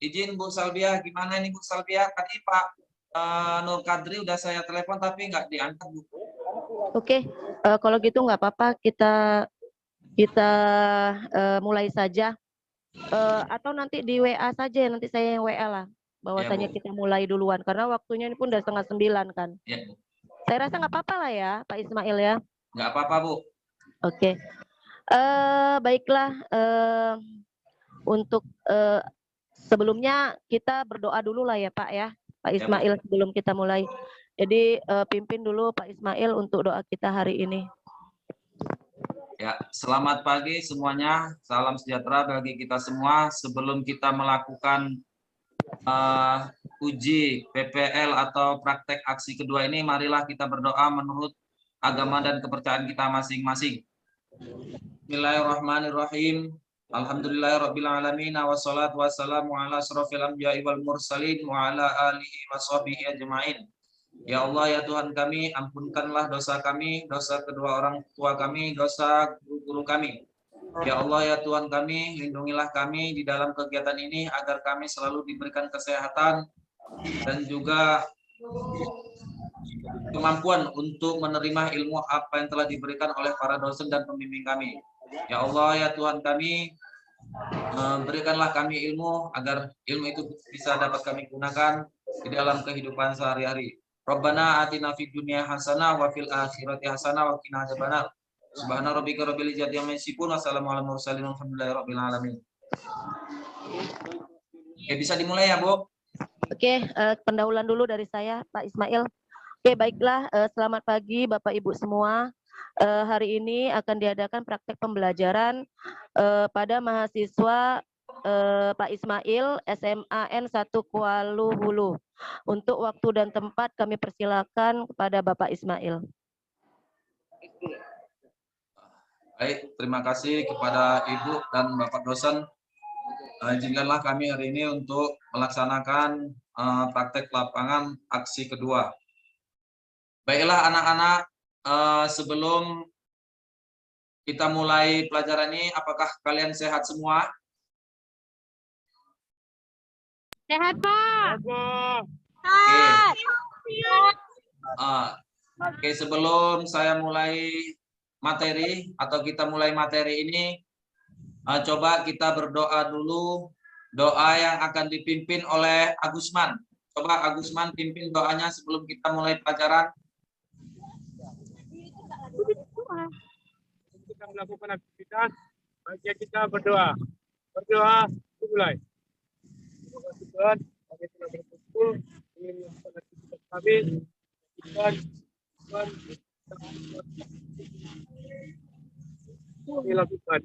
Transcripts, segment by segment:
izin Bu Salbia, gimana ini Bu Salbia? Tadi Pak Nur Kadri udah saya telepon tapi nggak diangkat Bu. Oke, kalau gitu nggak apa-apa, kita mulai saja. Atau nanti di WA saja, nanti saya yang WA lah. Bahwasanya Ya, kita mulai duluan, karena waktunya ini pun udah 8:30 kan. Ya, Bu. Saya rasa nggak apa-apa lah ya, Pak Ismail ya. Nggak apa-apa Bu. Oke, baiklah. Untuk sebelumnya kita berdoa dulu lah ya Pak ya, Pak Ismail, sebelum kita mulai. Jadi pimpin dulu Pak Ismail untuk doa kita hari ini. Ya, selamat pagi semuanya. Salam sejahtera bagi kita semua. Sebelum kita melakukan uji PPL atau praktek aksi kedua ini, marilah kita berdoa menurut agama dan kepercayaan kita masing-masing. Bismillahirrahmanirrahim. Alhamdulillahirabbil alamin wassalatu wassalamu ala asrofil anbiya'i wal mursalin wa ala alihi washabihi ajmain. Ya Allah, ya Tuhan kami, ampunkanlah dosa kami, dosa kedua orang tua kami, dosa guru-guru kami. Ya Allah, ya Tuhan kami, lindungilah kami di dalam kegiatan ini agar kami selalu diberikan kesehatan dan juga kemampuan untuk menerima ilmu apa yang telah diberikan oleh para dosen dan pembimbing kami. Ya Allah, ya Tuhan kami, berikanlah kami ilmu agar ilmu itu bisa dapat kami gunakan di dalam kehidupan sehari-hari. Rabbana atina fid dunya hasanah wa fil akhirati hasanah wa qina adzabannar. Subhana rabbika rabbil izzati amma yasifun wa salamun alal mursalin walhamdulillahi rabbil alamin. Oke, bisa dimulai ya, Bu? Oke, pendahuluan dulu dari saya, Pak Ismail. Oke, baiklah. Selamat pagi Bapak Ibu semua. Hari ini akan diadakan praktek pembelajaran pada mahasiswa Pak Ismail SMAN 1 Kuala Hulu. Untuk waktu dan tempat kami persilakan kepada Bapak Ismail. Baik, terima kasih kepada Ibu dan Bapak dosen. Izinkanlah kami hari ini untuk melaksanakan praktek lapangan aksi kedua. Baiklah anak-anak, sebelum kita mulai pelajaran ini, apakah kalian sehat semua? Sehat, Pak. Oke, sebelum saya mulai materi atau kita mulai materi ini, coba kita berdoa dulu, doa yang akan dipimpin oleh Agusman. Coba Agusman pimpin doanya sebelum kita mulai pelajaran. Kita melakukan aktivitas, baiknya kita berdoa. Berdoa, mulai. Terima kasih Tuhan, kami telah berkumpul ingin melakukan aktivitas kami. Kami lakukan.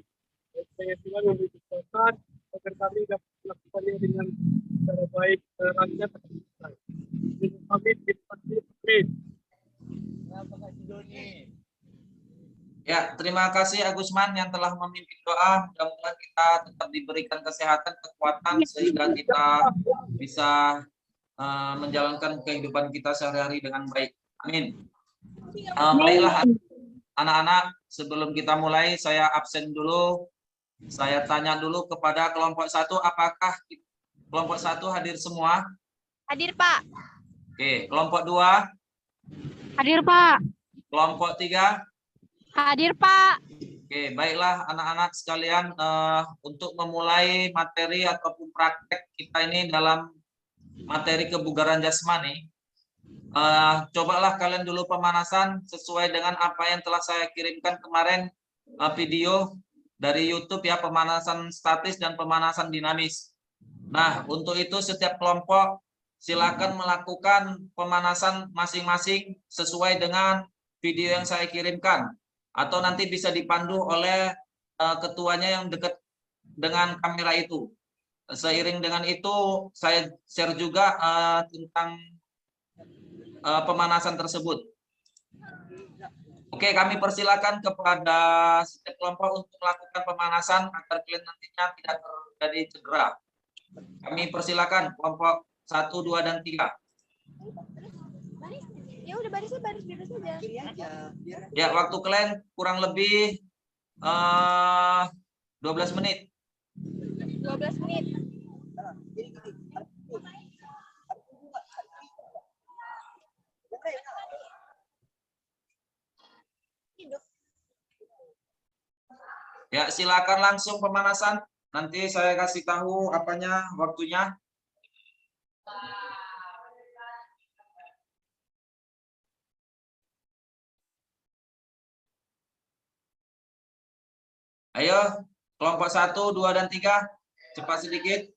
Supaya Tuhan memberi kesempatan agar kami dapat melakukannya dengan cara baik, lancar, dan selesai. Kami dipakai. Ya, terima kasih Agusman yang telah memimpin doa. Mudah-mudahan kita tetap diberikan kesehatan, kekuatan sehingga kita bisa menjalankan kehidupan kita sehari-hari dengan baik. Amin. Baiklah anak-anak, sebelum kita mulai saya absen dulu. Saya tanya dulu kepada kelompok 1, apakah kelompok 1 hadir semua? Hadir, Pak. Oke, kelompok 2? Hadir, Pak. Kelompok 3? Hadir, Pak. Oke, baiklah anak-anak sekalian, untuk memulai materi ataupun praktek kita ini dalam materi kebugaran jasmani, cobalah kalian dulu pemanasan sesuai dengan apa yang telah saya kirimkan kemarin, video dari YouTube ya, pemanasan statis dan pemanasan dinamis. Nah, untuk itu setiap kelompok silakan melakukan pemanasan masing-masing sesuai dengan video yang saya kirimkan, atau nanti bisa dipandu oleh ketuanya yang dekat dengan kamera itu. Seiring dengan itu saya share juga tentang pemanasan tersebut. Oke, kami persilakan kepada setiap kelompok untuk melakukan pemanasan agar kalian nantinya tidak terjadi cedera. Kami persilakan kelompok 1, 2, dan 3. Ya udah baris saja. Ya, waktu kalian kurang lebih 12 menit. 12 menit. Ya, silakan langsung pemanasan. Nanti saya kasih tahu apanya, waktunya. Ayo, kelompok 1, 2, dan 3. Cepat sedikit.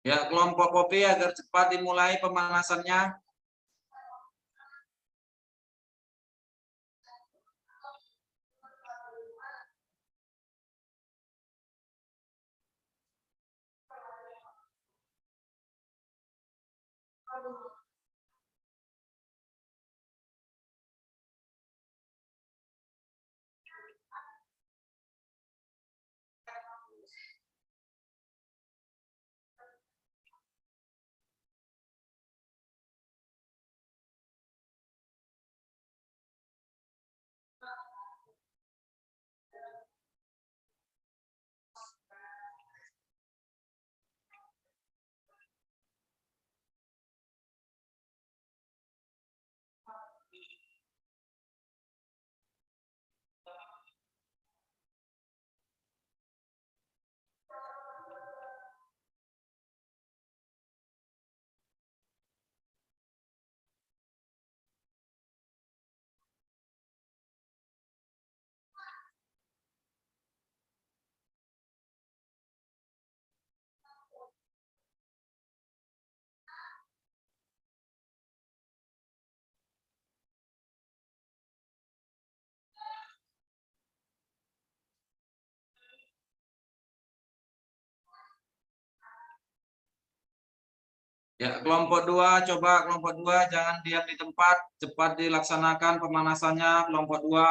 Ya, kelompok kopi agar cepat dimulai pemanasannya. Ya, kelompok 2, coba kelompok 2 jangan diam di tempat, cepat dilaksanakan pemanasannya kelompok 2.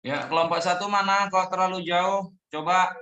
Ya, kelompok 1 mana? Kok terlalu jauh? Coba.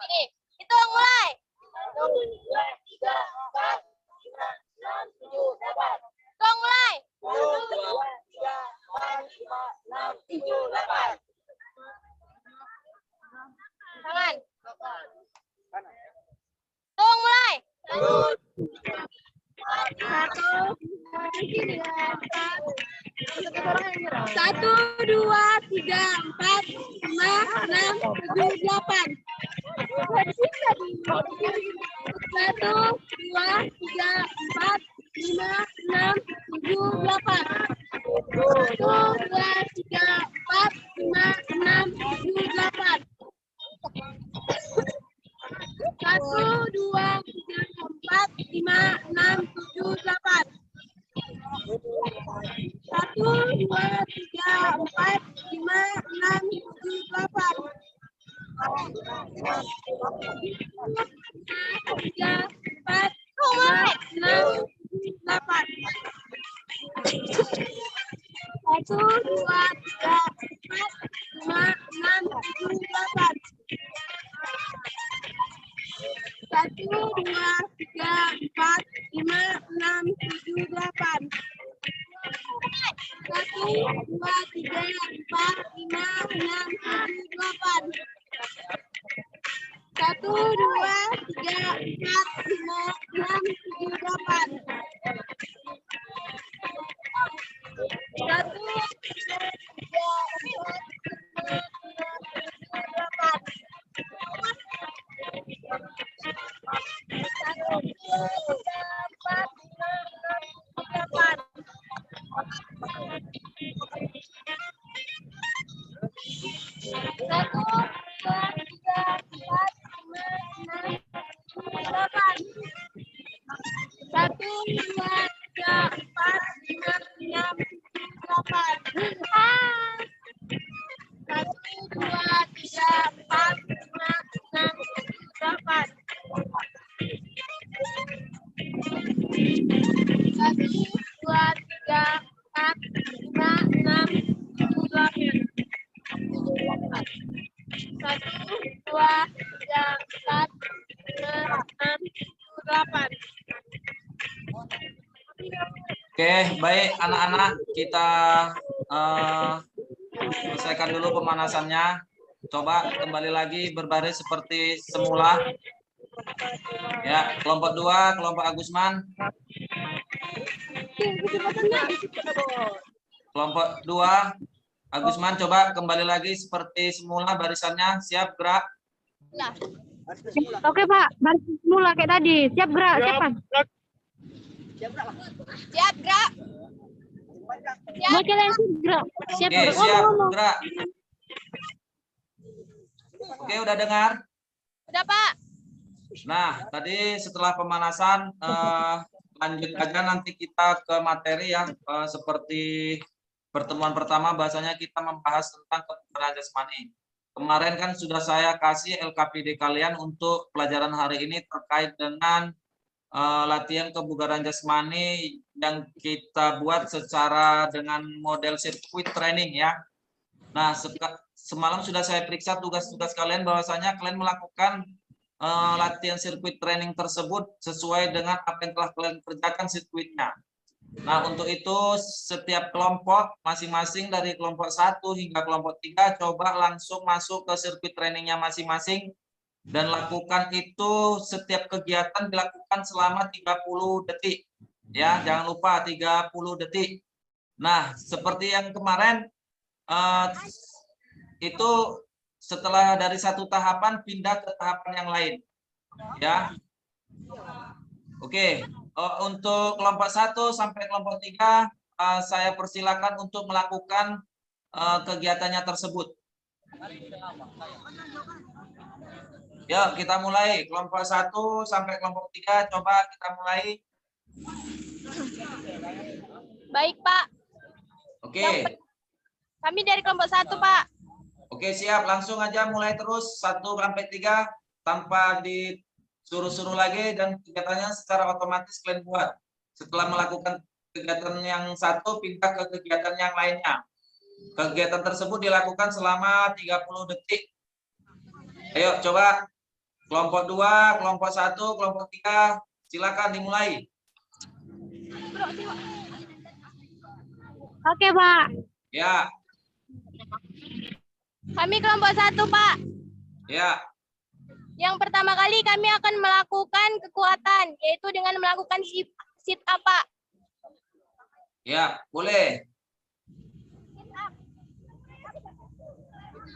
Ini, hitung mulai. 1, 2, 3, 4, 5, 6, 7, 8. Hitung mulai. 1, 2, 3, 4, 5, 6, 7, 8. Tangan. Hitung mulai. 1, 2, 3, 4, 5, 6, 7, 8. 1, 2, 3, 4, 5, 6, 7, 8. 1, 2, 3, 4, 5, 6, 7, 8. 1, 2, 3, 4, 5, 6, 7, 8. 1, 2, 3, 4, 5, 6, 7, 8. 3, 4, 5, 6, 8. 1, 2, 3, 4, 5, 6, 7, 8. 1, 2, 3, 4, 5, 6, 7, 8. 1, 2, 3, 4, 5, 6, 7, 8. 1, 2, 3, 4, 5, 6, 7, 8. 1, 2, Oke, baik anak-anak, kita selesaikan dulu pemanasannya. Coba kembali lagi berbaris seperti semula. Ya, kelompok 2, kelompok Agusman. Kelompok 2, Agusman coba kembali lagi seperti semula barisannya. Siap, gerak. Oke Pak, baris semula kayak tadi. Siap gerak, siapa? Siap gerak. Mau kalian gerak. Siap Oke, siap, gerak. Oke, udah dengar? Udah Pak. Nah, tadi setelah pemanasan lanjut aja nanti kita ke materi ya. Seperti pertemuan pertama bahasanya kita membahas tentang kebugaran jasmani. Kemarin kan sudah saya kasih LKPD kalian untuk pelajaran hari ini terkait dengan latihan kebugaran jasmani yang kita buat secara dengan model sirkuit training ya. Nah, semalam sudah saya periksa tugas-tugas kalian bahwasanya kalian melakukan latihan sirkuit training tersebut sesuai dengan apa yang telah kalian kerjakan sirkuitnya. Nah, untuk itu setiap kelompok masing-masing dari kelompok 1 hingga kelompok 3 coba langsung masuk ke sirkuit trainingnya masing-masing dan lakukan itu setiap kegiatan dilakukan selama 30 detik. Ya, jangan lupa 30 detik. Nah, seperti yang kemarin itu setelah dari satu tahapan pindah ke tahapan yang lain. Ya. Oke, untuk kelompok 1 sampai kelompok 3 saya persilakan untuk melakukan kegiatannya tersebut. Yuk, kita mulai. Kelompok 1 sampai kelompok 3 coba kita mulai. Baik, Pak. Oke. Kami dari kelompok 1, Pak. Oke, siap. Langsung aja mulai terus 1 sampai 3 tanpa disuruh-suruh lagi dan kegiatannya secara otomatis kalian buat. Setelah melakukan kegiatan yang satu pindah ke kegiatan yang lainnya. Kegiatan tersebut dilakukan selama 30 detik. Ayo coba kelompok 2, kelompok 1, kelompok 3 silakan dimulai. Oke, Pak. Ya. Kami kelompok 1, Pak. Ya. Yang pertama kali kami akan melakukan kekuatan, yaitu dengan melakukan sit up, Pak. Ya, boleh.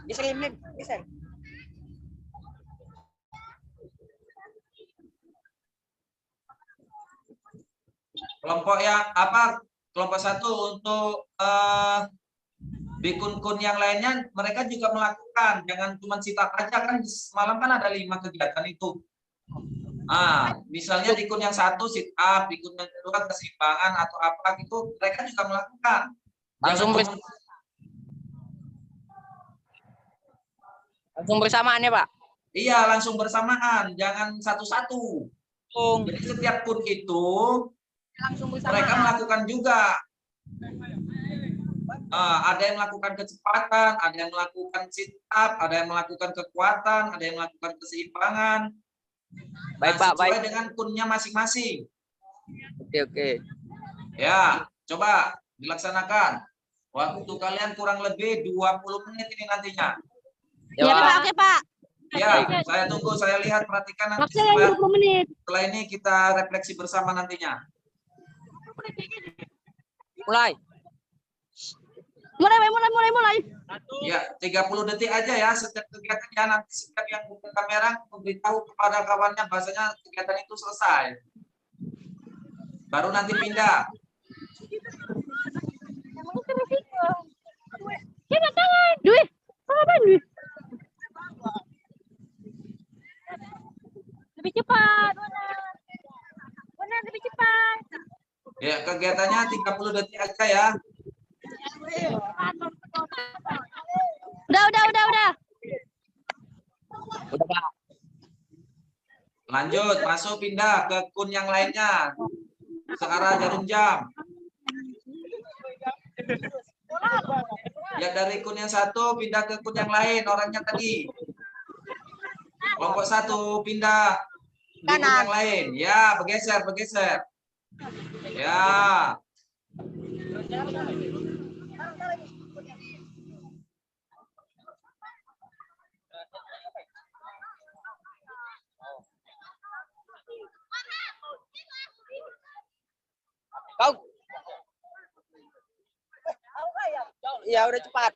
Bisa. Kelompok yang apa? Kelompok 1 untuk bikun-kun yang lainnya mereka juga melakukan, jangan cuma sit up aja kan semalam kan ada 5 kegiatan itu. Misalnya di kun yang 1 sit up, di kun yang kedua keseimbangan atau apa gitu mereka juga melakukan. Langsung bersamaan ya, Pak? Iya, langsung bersamaan, jangan satu-satu. Jadi setiap kun itu mereka melakukan juga. Ada yang melakukan kecepatan, ada yang melakukan sit up, ada yang melakukan kekuatan, ada yang melakukan keseimbangan. Baik, Pak, sesuai baik. dengan kunnya masing-masing. Oke. Ya, coba dilaksanakan. Waktu kalian kurang lebih 20 menit ini nantinya. Ya, Pak. Oke, Pak. Ya, saya tunggu, saya lihat, perhatikan nanti Waktunya 20 menit. setelah ini kita refleksi bersama nantinya. Mulai. Mulai. Ya, 30 detik aja ya setiap kegiatan ya, nanti setiap yang buka kamera memberitahu kepada kawannya bahasanya kegiatan itu selesai. Baru nanti pindah. Coba tangan. Duit. Apa duit? Lebih cepat. Benar, lebih cepat. Ya, kegiatannya 30 detik aja ya. Udah. Udah, Pak. Lanjut, masuk pindah ke kun yang lainnya. Searah jarum jam. Ya, dari kun yang 1 pindah ke kun yang lain orangnya tadi. Kelompok 1 pindah di kun yang lain. Ya, bergeser. Ya. Kau. Ya, udah cepat.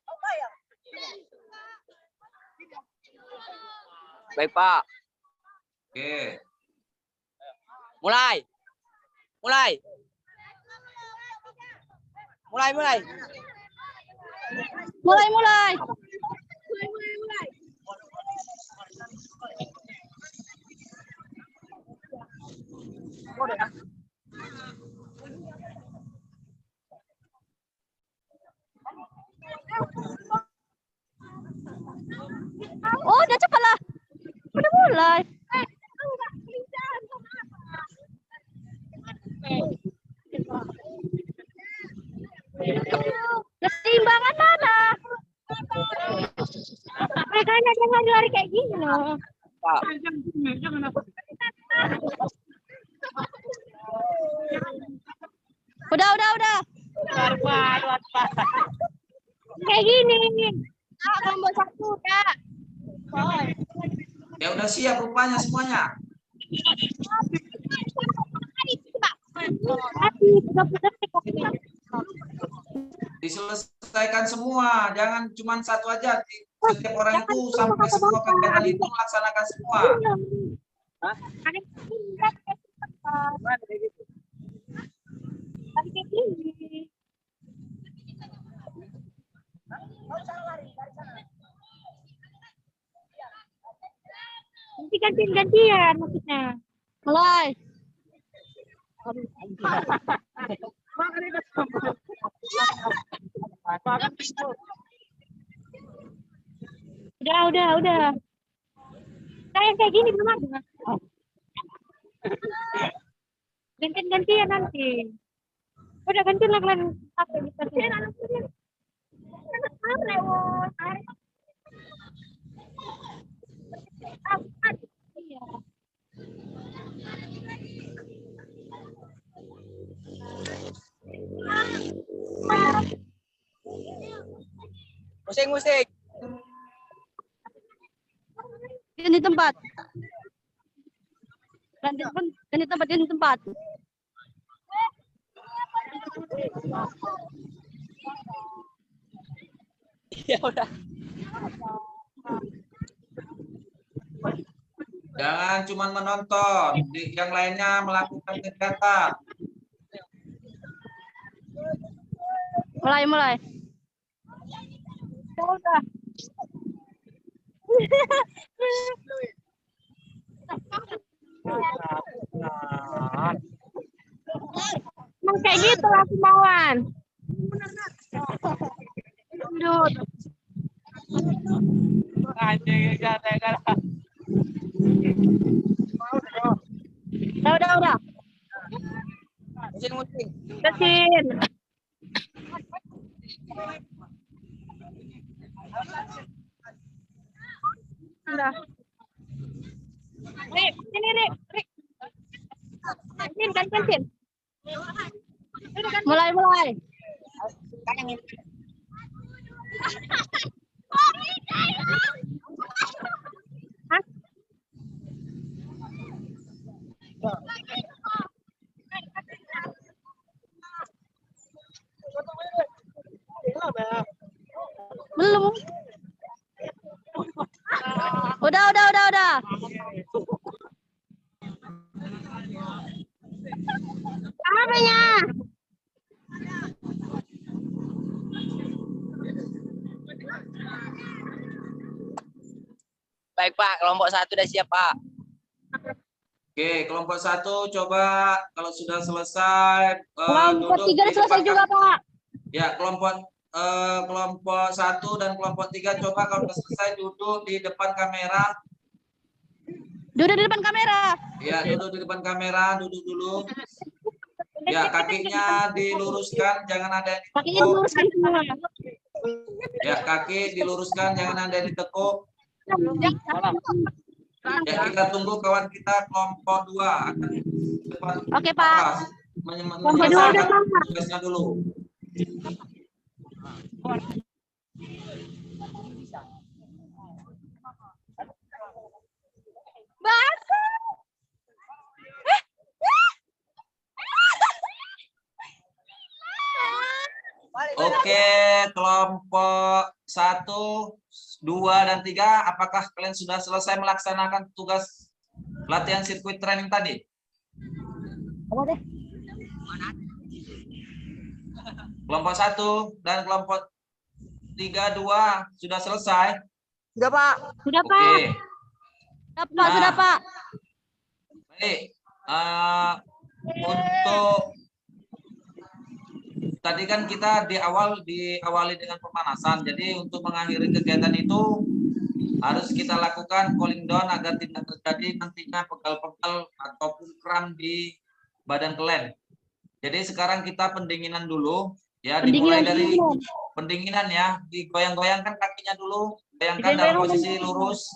Baik, Pak. Oke. Mulai. lari kayak gini loh. Pak. Jangan apa. Udah. Kayak gini. Kelompok 1 udah. Ya udah siap rupanya semuanya. Diselesaikan semua, jangan cuma satu aja. Setiap orang itu sampai semua kegiatan itu melaksanakan semua. Nanti gantian maksudnya. Mulai. Udah. Kayak gini belum ada. Gantian nanti. Udah gantian lah kalian. Musik. Ganti tempat. Ganti tempat. Ya udah. Jangan cuma menonton, yang lainnya melakukan kegiatan. Mulai. Udah. Emang kayak gitu lah kemauan. Udah. Musik. Besin. Udah. Rik, sini Rik. Gantian. Mulai. Hah? Belum. Udah. Apanya? Baik Pak, kelompok 1 udah siap Pak. Oke, kelompok 1 coba kalau sudah selesai Kelompok duduk 3 di selesai depan juga, Pak. Ya, kelompok 1 dan kelompok 3 coba kalau sudah selesai duduk di depan kamera. Duduk di depan kamera. Ya, duduk di depan kamera, duduk dulu. Ya, kakinya diluruskan, jangan ada yang Kakinya ditekuk. diluruskan semua. Ya, kaki diluruskan, jangan ada yang ditekuk. Ya, kita tunggu kawan kita kelompok 2 akan cepat. Oke, Pak. Menyelesaikan tugasnya dulu. Oke, kelompok 1, 2, dan 3, apakah kalian sudah selesai melaksanakan tugas latihan sirkuit training tadi? Kelompok 1 dan kelompok 3, 2 sudah selesai? Sudah Pak. Sudah, Pak. Oke. Sudah, Pak. Baik. Untuk tadi kan kita diawali dengan pemanasan. Jadi untuk mengakhiri kegiatan itu harus kita lakukan cooling down agar tidak terjadi nantinya pegal-pegal ataupun kram di badan kalian. Jadi sekarang kita pendinginan dulu ya, dimulai dari pendinginan ya, digoyang-goyangkan kakinya dulu, bayangkan dalam posisi lurus.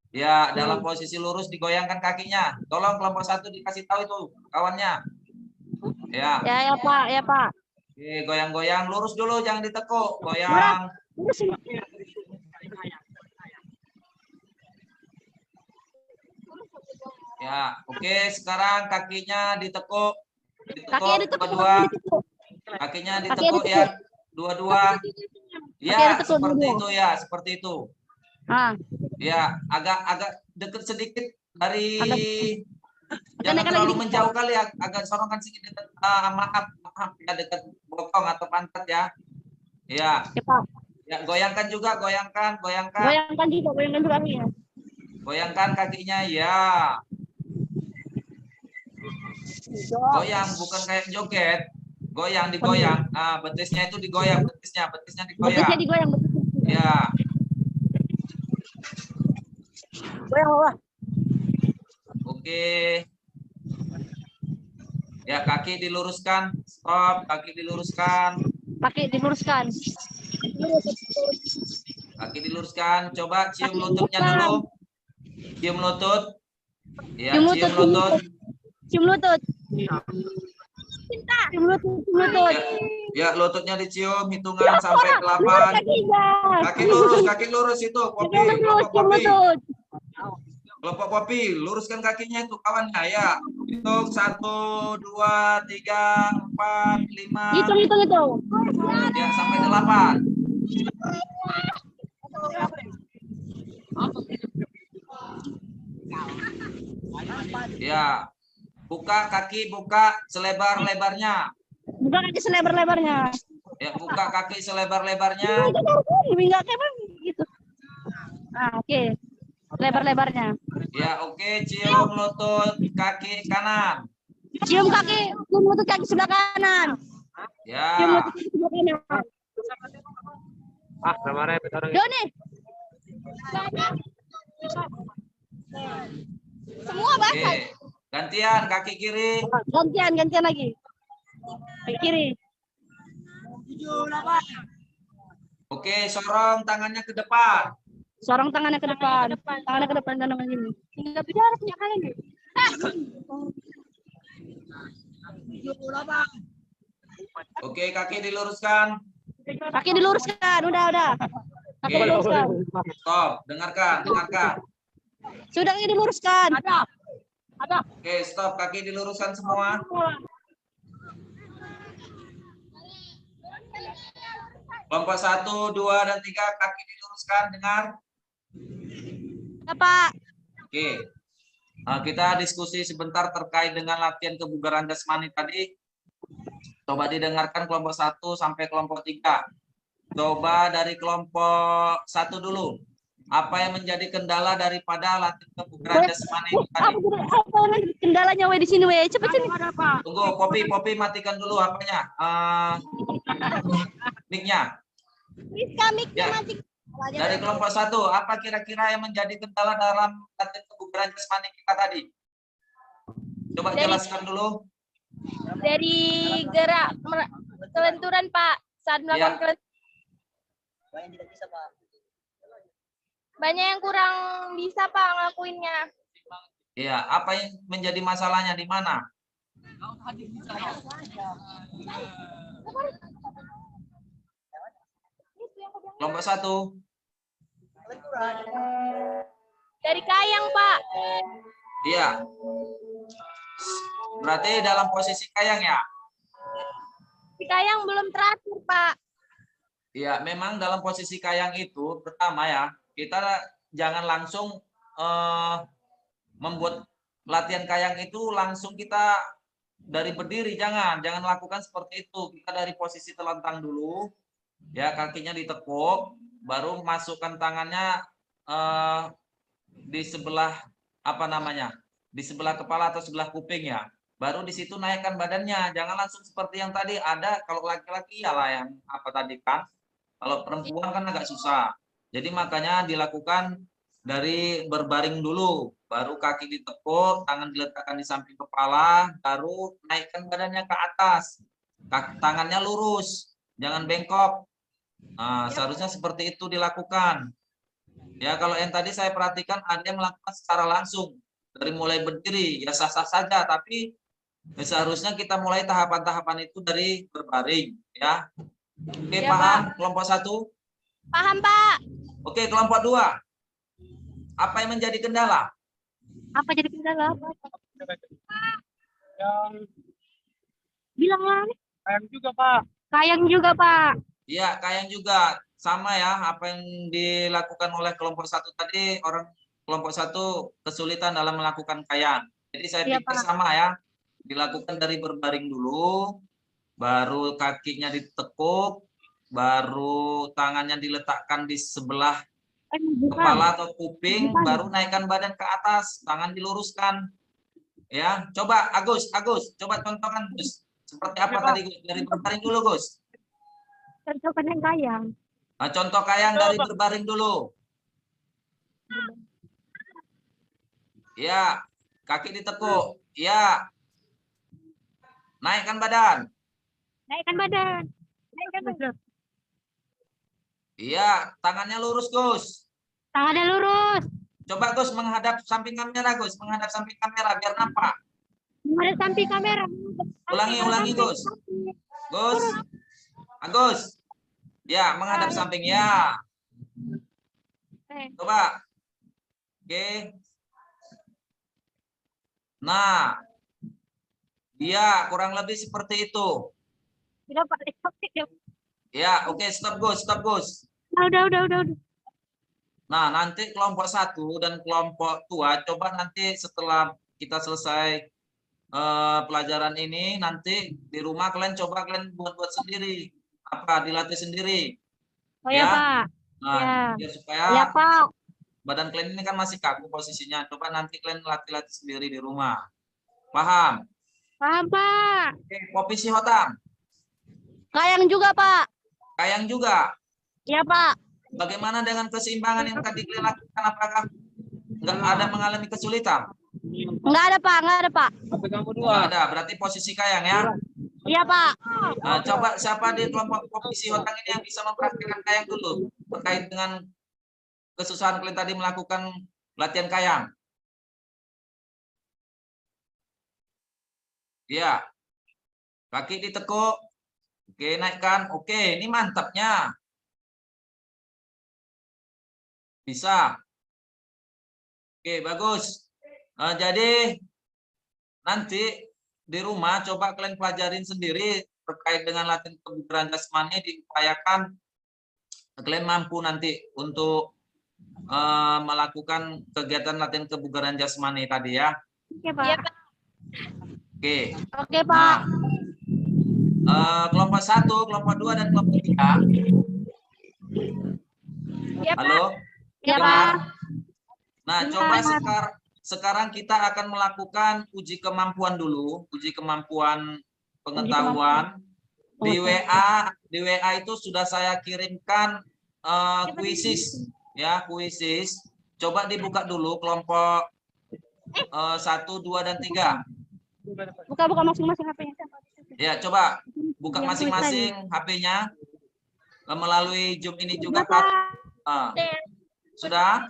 Ya, dalam posisi lurus digoyangkan kakinya. Tolong kelompok 1 dikasih tahu itu kawannya. Ya. Ya Pak, ya Pak. Oke, goyang-goyang, lurus dulu, jangan ditekuk. Goyang. Ya, oke. Sekarang kakinya ditekuk. Kakinya Ditekuk ditekuk, dua-dua. ditekuk. Kakinya Kakinya ditekuk ya. Dua-dua. Kakinya Ya, ditekuk seperti dua-dua. itu ya, seperti itu. Ah, Ya, agak deket sedikit dari jangan Naikkan terlalu lagi menjauh kali ya, agak sorongkan sedikit dekat maaf ya dekat bokong atau pantat ya. Ya, ya Pak. ya goyangkan juga, goyangkan. Goyangkan juga kakinya. Goyangkan kakinya ya. Goyang bukan kayak joget. Goyang digoyang. Nah, betisnya itu digoyang, betisnya digoyang. Betisnya digoyang, betisnya. Ya. Goyang bawah. Oke. Ya, kaki diluruskan. Stop, kaki diluruskan. Kaki diluruskan. Kaki diluruskan. Coba cium lututnya dulu. Cium lutut. Ya, cium lutut. Cium lutut. Cium lutut. Ya, lututnya dicium. Hitungan sampai 8. Kaki lurus itu. Popi, kelompok Popi. Kelompok Popi, luruskan kakinya itu kawannya ya. Hitung 1, 2, 3, 4, 5. Hitung. Ya, sampai 8. Ya. Buka kaki, buka selebar-lebarnya. Buka kaki selebar-lebarnya. Ya, buka kaki selebar-lebarnya. Enggak kayak gitu. Oke. Lebar-lebarnya. Ya, oke, cium lutut kaki kanan. Cium lutut kaki sebelah kanan. Cium Ya. lutut kaki sebelah kanan. Kemarin orang Doni. Semua basah. Oke. Gantian kaki kiri. Gantian lagi. Kaki kiri. Oke, sorong tangannya ke depan. Sorong tangannya ke depan. Tangannya ke depan dan begini. Enggak bicara punya kalian. Oke, kaki diluruskan. Kaki diluruskan. Udah. Kaki Oke. diluruskan. Stop, dengarkan. Sudah kaki diluruskan. Ada. Oke, stop, kaki diluruskan semua. Kelompok 1, 2, dan 3 kaki diluruskan, dengar. Ya, Pak. Oke. Nah, kita diskusi sebentar terkait dengan latihan kebugaran jasmani tadi. Coba didengarkan kelompok 1 sampai kelompok 3. Coba dari kelompok 1 dulu. Apa yang menjadi kendala daripada latihan kebugaran jasmani tadi? Apa kendalanya di sini Cepet sini. Tunggu, Popi matikan dulu apanya? Mic-nya. Mic-nya Ya. mati. Dari kelompok 1, apa kira-kira yang menjadi kendala dalam latihan kebugaran jasmani kita tadi? Coba jelaskan dulu. Dari gerak kelenturan, Pak. Saat melakukan kelenturan. Banyak yang kurang bisa, Pak, ngelakuinnya. Iya, apa yang menjadi masalahnya di mana? Kelompok 1. Dari kayang, Pak. Iya. Berarti dalam posisi kayang ya? Di kayang belum teratur, Pak. Iya, memang dalam posisi kayang itu pertama ya, kita jangan langsung membuat latihan kayang itu langsung kita dari berdiri, jangan lakukan seperti itu. Kita dari posisi telentang dulu, ya kakinya ditekuk, baru masukkan tangannya di sebelah di sebelah kepala atau sebelah kuping ya. Baru di situ naikkan badannya, jangan langsung seperti yang tadi ada. Kalau laki-laki ya lah yang apa tadi kan. Kalau perempuan kan agak susah. Jadi makanya dilakukan dari berbaring dulu, baru kaki ditekuk, tangan diletakkan di samping kepala, baru naikkan badannya ke atas. Tangannya lurus, jangan bengkok. Nah, seharusnya seperti itu dilakukan. Ya, kalau yang tadi saya perhatikan ada yang melakukan secara langsung dari mulai berdiri, ya sah-sah saja, tapi seharusnya kita mulai tahapan-tahapan itu dari berbaring, ya. Oke, Ya, paham kelompok 1? Paham, Pak. Oke, kelompok 2. Apa yang menjadi kendala? Apa jadi kendala? Yang Bilang lah. sayang juga, Pak. Kayang juga, Pak. Ya, kayang juga sama ya, apa yang dilakukan oleh kelompok 1 tadi, orang kelompok 1 kesulitan dalam melakukan kayang. Jadi saya Iya, pikir Pak. sama ya, dilakukan dari berbaring dulu, baru kakinya ditekuk, baru tangannya diletakkan di sebelah kepala atau kuping, baru naikkan badan ke atas, tangan diluruskan. Ya, coba Agus, coba contohkan Gus. Seperti apa tadi Gus? Dari berbaring dulu Gus. Contohkan yang kayang. Nah, contoh kayang dari berbaring dulu. Ya, kaki ditekuk. Ya. Naikkan badan. Naikkan badan. Naikkan badan. Iya, tangannya lurus Gus. Tangannya lurus. Coba Gus menghadap samping kamera Gus, menghadap samping kamera biar nampak. Ada samping kamera. Ulangi Gus. Gus. Agus. Ya, menghadap samping ya. Coba. Oke. Nah. Ya, kurang lebih seperti itu. Udah, Pak. Ya, oke, stop Gus. Udah. Nah, nanti kelompok 1 dan kelompok 2 coba nanti setelah kita selesai pelajaran ini, nanti di rumah kalian buat sendiri. Dilatih sendiri. Oh ya, Pak. Nah, Ya. biar supaya Ya, Pak. badan kalian ini kan masih kaku posisinya. Coba nanti kalian latih sendiri di rumah. Paham? Paham, Pak. Oke, posisi Hotam. Kayang juga, Pak. Kayang juga. Iya, Pak. Bagaimana dengan keseimbangan yang tadi kalian lakukan? Apakah nggak ada mengalami kesulitan? Enggak ada, Pak. Tapi kamu Nggak ada. Berarti posisi kayang ya. Iya, Pak. Nah, coba siapa di kelompok posisi Hotam ini yang bisa mempraktikkan kayang dulu terkait dengan kesusahan kalian tadi melakukan latihan kayang. Ya. Kaki ditekuk. Oke, naikkan. Oke, ini mantapnya. Bisa. Oke, bagus. Nah, jadi nanti di rumah coba kalian pelajarin sendiri terkait dengan latihan kebugaran jasmani, diupayakan kalian mampu nanti untuk melakukan kegiatan latihan kebugaran jasmani tadi ya. Oke, Pak. Oke. Oke, Pak. Kelompok 1, kelompok 2 dan kelompok 3. Iya, Pak. Halo? Iya, Dengar? Pak. Nah, coba sekarang kita akan melakukan uji kemampuan dulu, uji kemampuan pengetahuan. Di WA itu sudah saya kirimkan kuisis ya, kuisis. Coba dibuka dulu kelompok 1, 2 dan 3. Buka masing-masing HP-nya. Ya, coba buka masing-masing HP-nya melalui Zoom ini juga Pak. Sudah?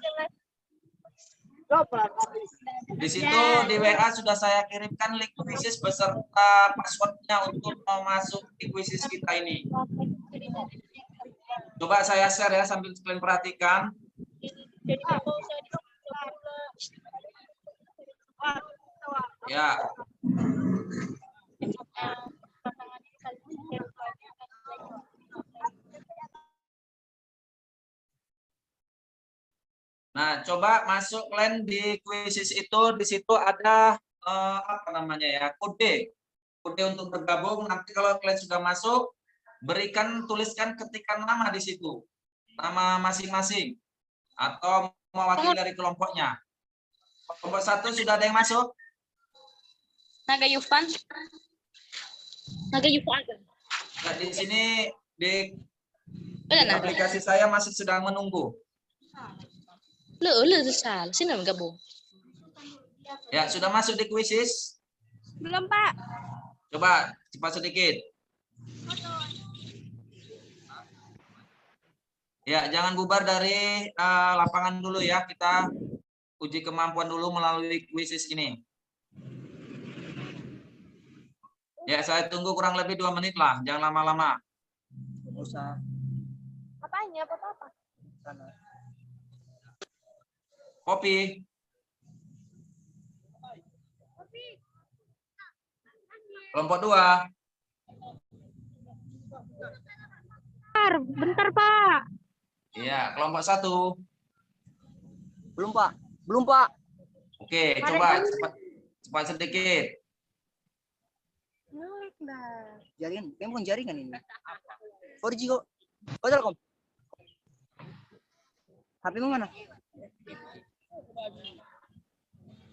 Di situ di WA sudah saya kirimkan link kuisis beserta passwordnya untuk masuk di kuisis kita ini. Coba saya share ya sambil kalian perhatikan. Ya. Nah, coba masuk kalian di kuisis itu, di situ ada apa namanya ya, kode untuk bergabung. Nanti kalau kalian sudah masuk, tuliskan ketikkan nama di situ, nama masing-masing atau mewakili dari kelompoknya. Kelompok 1 sudah ada yang masuk? Naga Yufan. Nah, di sini di aplikasi saya masih sedang menunggu. Sini gabung. Ya, sudah masuk di kuisis? Belum, Pak. Ya, jangan bubar dari lapangan dulu ya. Kita uji kemampuan dulu melalui kuisis ini. Ya, saya tunggu kurang lebih 2 menit lah. Jangan lama-lama. Apanya? Apa-apa? Kopi. Kelompok 2. Bentar, Pak. Iya, kelompok 1. Belum, Pak. Belum, Pak. Oke, coba cepat sedikit. Jaringan, memang bukan jaringan ini. 4G kok. Oh, Telkom. HP-mu mana?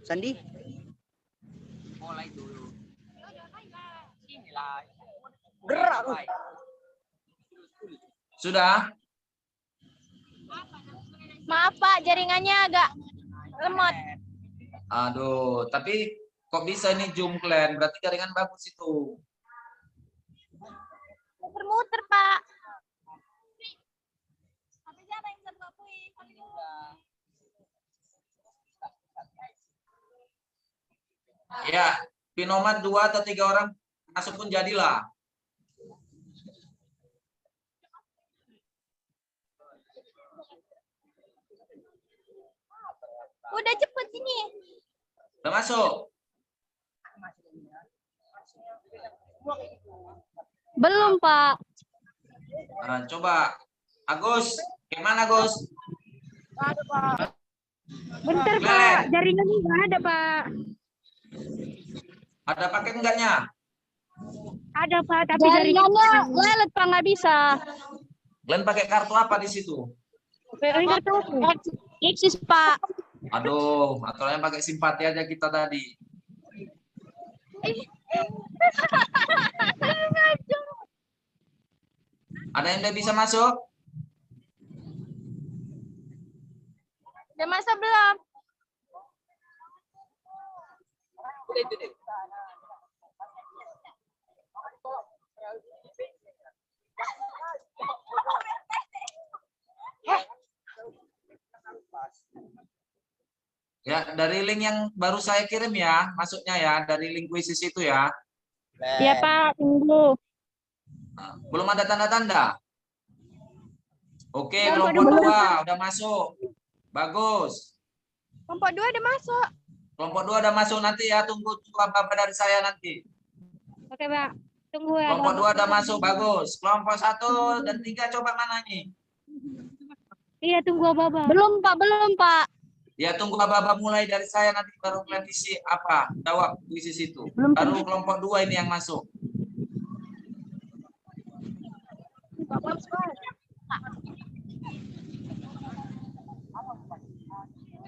Sandi? Mulai dulu. Inilah. Gerak. Sudah? Maaf, Pak, jaringannya agak lemot. Aduh, tapi kok bisa ini Zoom Clan? Berarti jaringan bagus itu. Muter-muter, Pak. Tapi siapa yang bisa mengakui? Ya, pinomat 2 atau 3 orang masuk pun jadilah. Udah cepet sini. Udah masuk? Belum, Pak. Nah, coba. Agus, gimana Agus? Bentar, Lele. Pak. Jaringannya nggak ada, Pak. Ada paket enggaknya? Ada, Pak, tapi jaringannya lelet, Pak, nggak bisa. Kalian pakai kartu apa di situ? Eksis, Pak. Aduh, aturannya pakai simpati aja kita tadi. Ada yang udah bisa masuk? Udah masa belum? Ya, dari link yang baru saya kirim ya, masuknya ya, dari link kuisis itu ya. Iya, Pak, tunggu. Nah, belum ada tanda-tanda? Oke, Kelompok kelompok dua. 2 udah masuk. Bagus. Kelompok 2 udah masuk. Kelompok 2 udah masuk nanti ya, tunggu apa-apa dari saya nanti. Oke, Pak. Tunggu ya. Kelompok 2 udah masuk, bagus. Kelompok 1 dan 3 coba mana nih? Iya, tunggu Ababa. Belum, Pak. Belum, Pak. Ya tunggu aba-aba mulai dari saya nanti baru kalian isi apa? Jawab kuisis itu. Baru kelompok 2 ini yang masuk.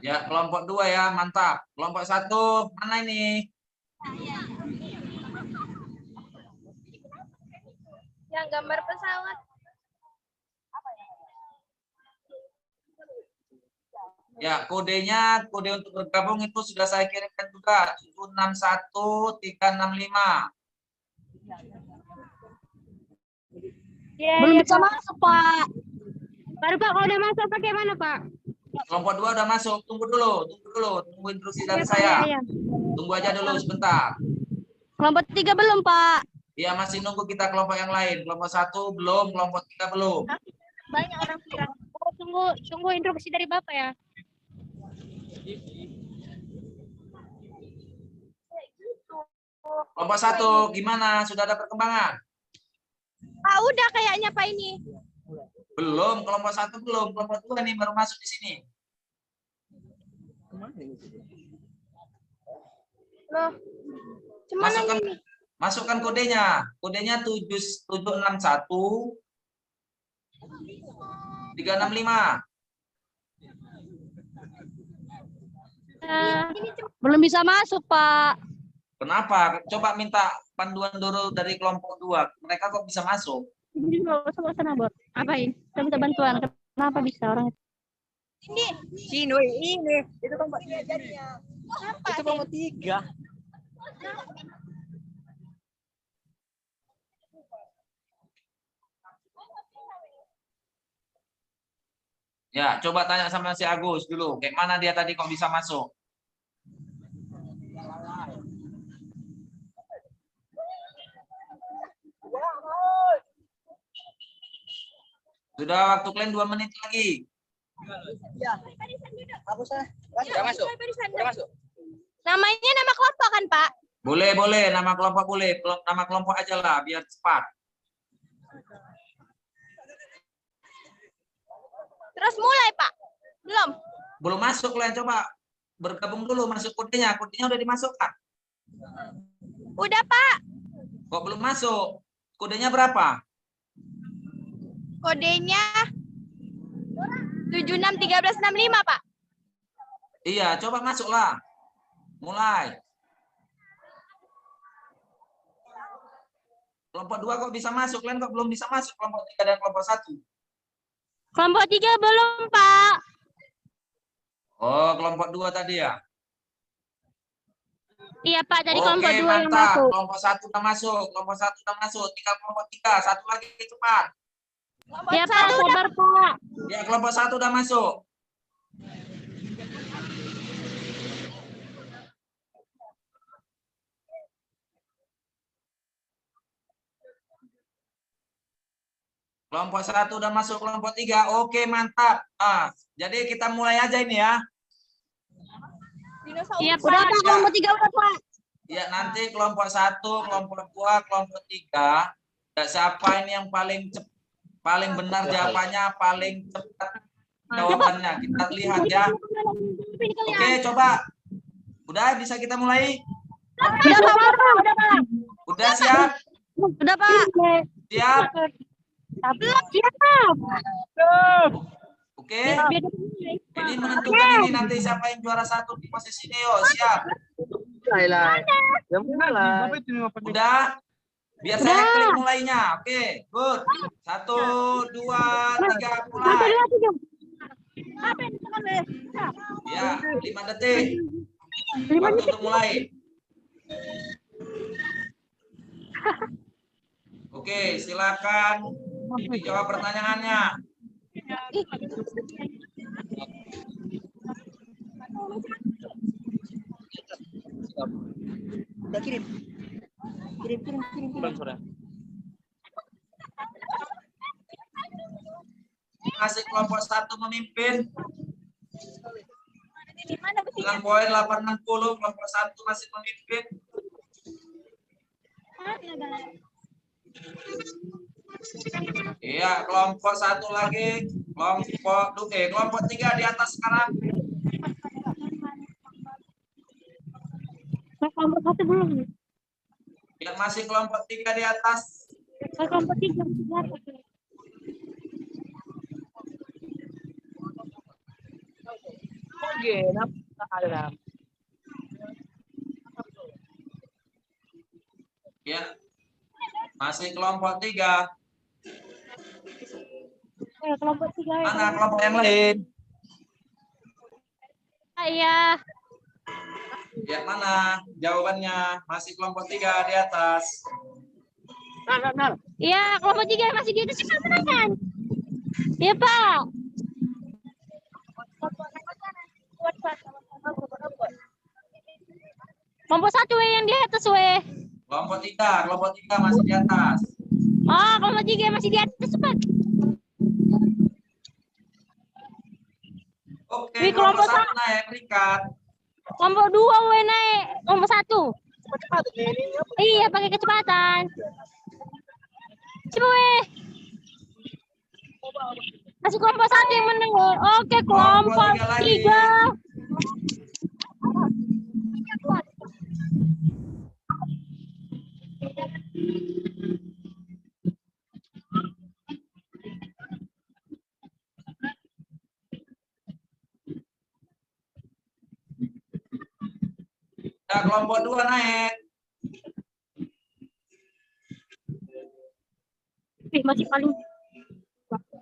Ya, kelompok 2 ya, mantap. Kelompok 1 mana ini? Yang gambar pesawat. Ya, kodenya, kode untuk bergabung itu sudah saya kirimkan juga. 761365. Ya, belum bisa masuk, Pak. Baru, Pak, kalau udah masuk pakai mana, Pak? Kelompok 2 udah masuk. Tunggu dulu. Tunggu instruksi dari Iya, Pak, saya. iya. Tunggu aja dulu sebentar. Kelompok 3 belum, Pak. Ya, masih nunggu kita kelompok yang lain. Kelompok 1 belum, kelompok 3 belum. Banyak orang bilang. Oh, tunggu instruksi dari Bapak ya. Kelompok 1 gimana? Sudah ada perkembangan? Ah, udah kayaknya, Pak, ini. Belum, kelompok 1 belum. Kelompok 2 nih baru masuk di sini. Loh. Cuman Masukkan kodenya. Kodenya 7761 365. Belum bisa masuk, Pak. Kenapa? Coba minta panduan dulu dari kelompok 2. Mereka kok bisa masuk? Ini sebelah sana, Bor. Apain? Kita minta bantuan. Kenapa bisa orang itu? Sini, ini. Itu kelompok 3 jadinya. Itu kelompok 3. Ya, coba tanya sama si Agus dulu. Kayak mana dia tadi kok bisa masuk? Sudah waktu kalian 2 menit lagi. Iya. Aku saya. Udah masuk. Udah masuk. Namanya nama kelompok kan, Pak? Boleh, boleh. Nama kelompok boleh. Nama kelompok aja lah, biar cepat. Terus mulai, Pak? Belum? Belum masuk kalian, coba bergabung dulu, masuk kodenya. Kodenya udah dimasukkan. Udah, Pak. Kok belum masuk? Kodenya berapa? Kodenya 761365, Pak. Iya, coba masuklah. Mulai. Kelompok 2 kok bisa masuk? Kalian kok belum bisa masuk kelompok 3 dan kelompok 1? Kelompok 3 belum, Pak. Oh, kelompok 2 tadi ya? Iya, Pak. Tadi Oke, kelompok 2 yang mantap. masuk. Kelompok 1 udah masuk. Kelompok 1 udah masuk. Tinggal kelompok 3. Satu lagi, cepat. Ya, Pak. Sabar, Pak. Ya, kelompok 1 udah masuk. Kelompok 1 udah masuk, kelompok 3. Oke, mantap. Jadi kita mulai aja ini ya. Iya, Pak. Udah, Pak. Kelompok 3 udah, Pak. Ya, nanti kelompok 1, kelompok 2, kelompok 3. Siapa ini yang paling benar jawabannya, paling cepat jawabannya. Kita lihat ya. Oke, coba. Udah bisa kita mulai? Udah, Pak. Udah, Pak. Udah siap? Udah, Pak. Siap? Belum siap. Oke. Ini menentukan ini nanti siapa yang juara 1 di posisi ini. Yuk, siap. Yang mana lah? Udah? Biar saya klik mulainya. Oke, good. 1, 2, 3, mulai. Ya, 5 detik. Waktu untuk mulai. Oke, silakan dijawab pertanyaannya. Udah kirim. Kirim. Masih kelompok 1 memimpin dengan poin 860. Kelompok 1 masih memimpin. Iya, kelompok 1 lagi. Kelompok 3 di atas sekarang. Kelompok 1 belum. Ya, masih kelompok 3 di atas. Kelompok 3. Ya. Masih kelompok 3. Kelompok 3. Mana kelompok yang lain? Iya. Ya, mana jawabannya? Masih kelompok 3 di atas. Iya, kelompok 3 masih di atas kan? Iya, Pak. Kelompok 1 yang di atas, weh. Kelompok 3 masih di atas. Oh, kelompok 3 masih di atas, cepat. Oke, Wih, kelompok kelompok 1 naik peringkat. Kelompok 2 weh naik. Kelompok 1. Iya, pakai kecepatan. Coba weh. Masih kelompok 1 yang menang, weh. Oke, kelompok 3. Nah, kelompok 2 naik. Masih paling.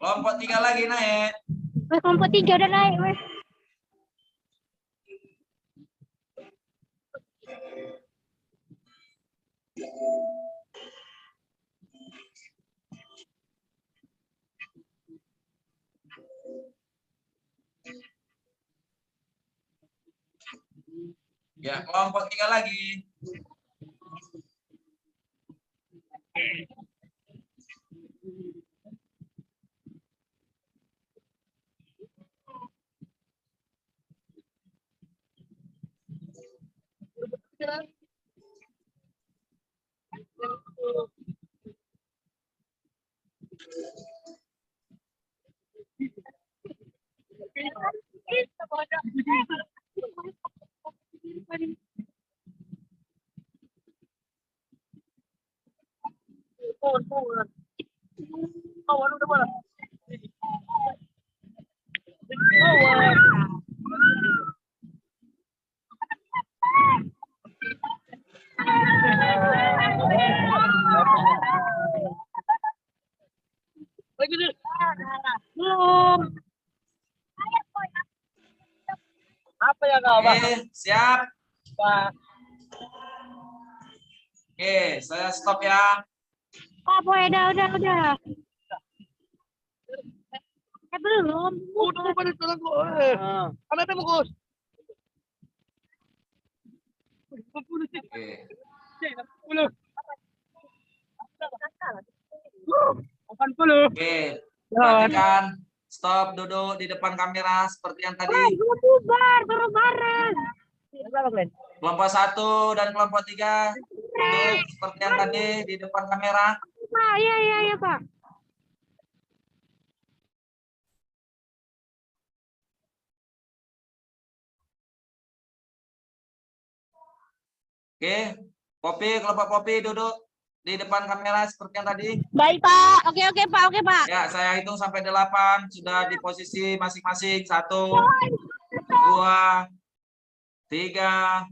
Kelompok 3 lagi naik. Weh, kelompok 3 udah naik, weh. Ya, kelompok 3 lagi. Belum. Apa ya kau, Pak? Oke, siap. Pak. Oke, saya stop ya. Pak, udah. Belum. Udah pada jalan kok. Mana temu, Gus? Oke. 10. 80. Oke, perhatikan. Stop, duduk di depan kamera seperti yang tadi. Baru bareng. Kelompok 1 dan kelompok 3 duduk seperti yang tadi di depan kamera. Pak, iya, Pak. Oke, kelompok Popi duduk di depan kamera seperti yang tadi. Baik, Pak. Oke, Pak. Ya, saya hitung sampai 8. Sudah di posisi masing-masing. 1, 2, 3,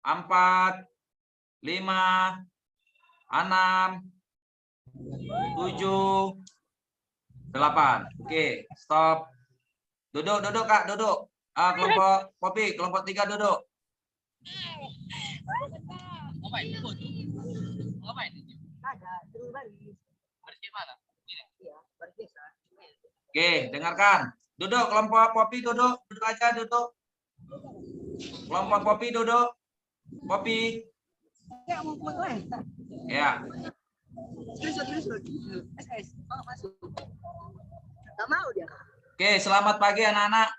4, 5, 6, 7, 8. Oke, stop. Duduk, Kak, duduk. Kelompok Popi, kelompok 3 duduk. Oke, dengarkan. Duduk, kelompok Popi duduk. Duduk aja, duduk. Kelompok Popi duduk. Popi. Ya. Oke, selamat pagi anak-anak.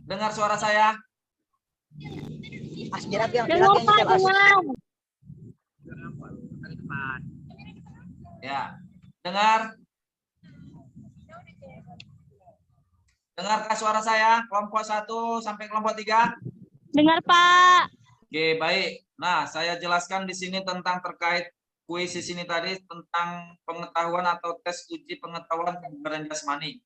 Dengar suara saya? Ya. Dengar? Dengarkah suara saya? Kelompok 1 sampai kelompok 3? Dengar, Pak. Oke, baik. Nah, saya jelaskan di sini tentang terkait kuis di sini tadi tentang pengetahuan atau tes uji pengetahuan kebugaran jasmani.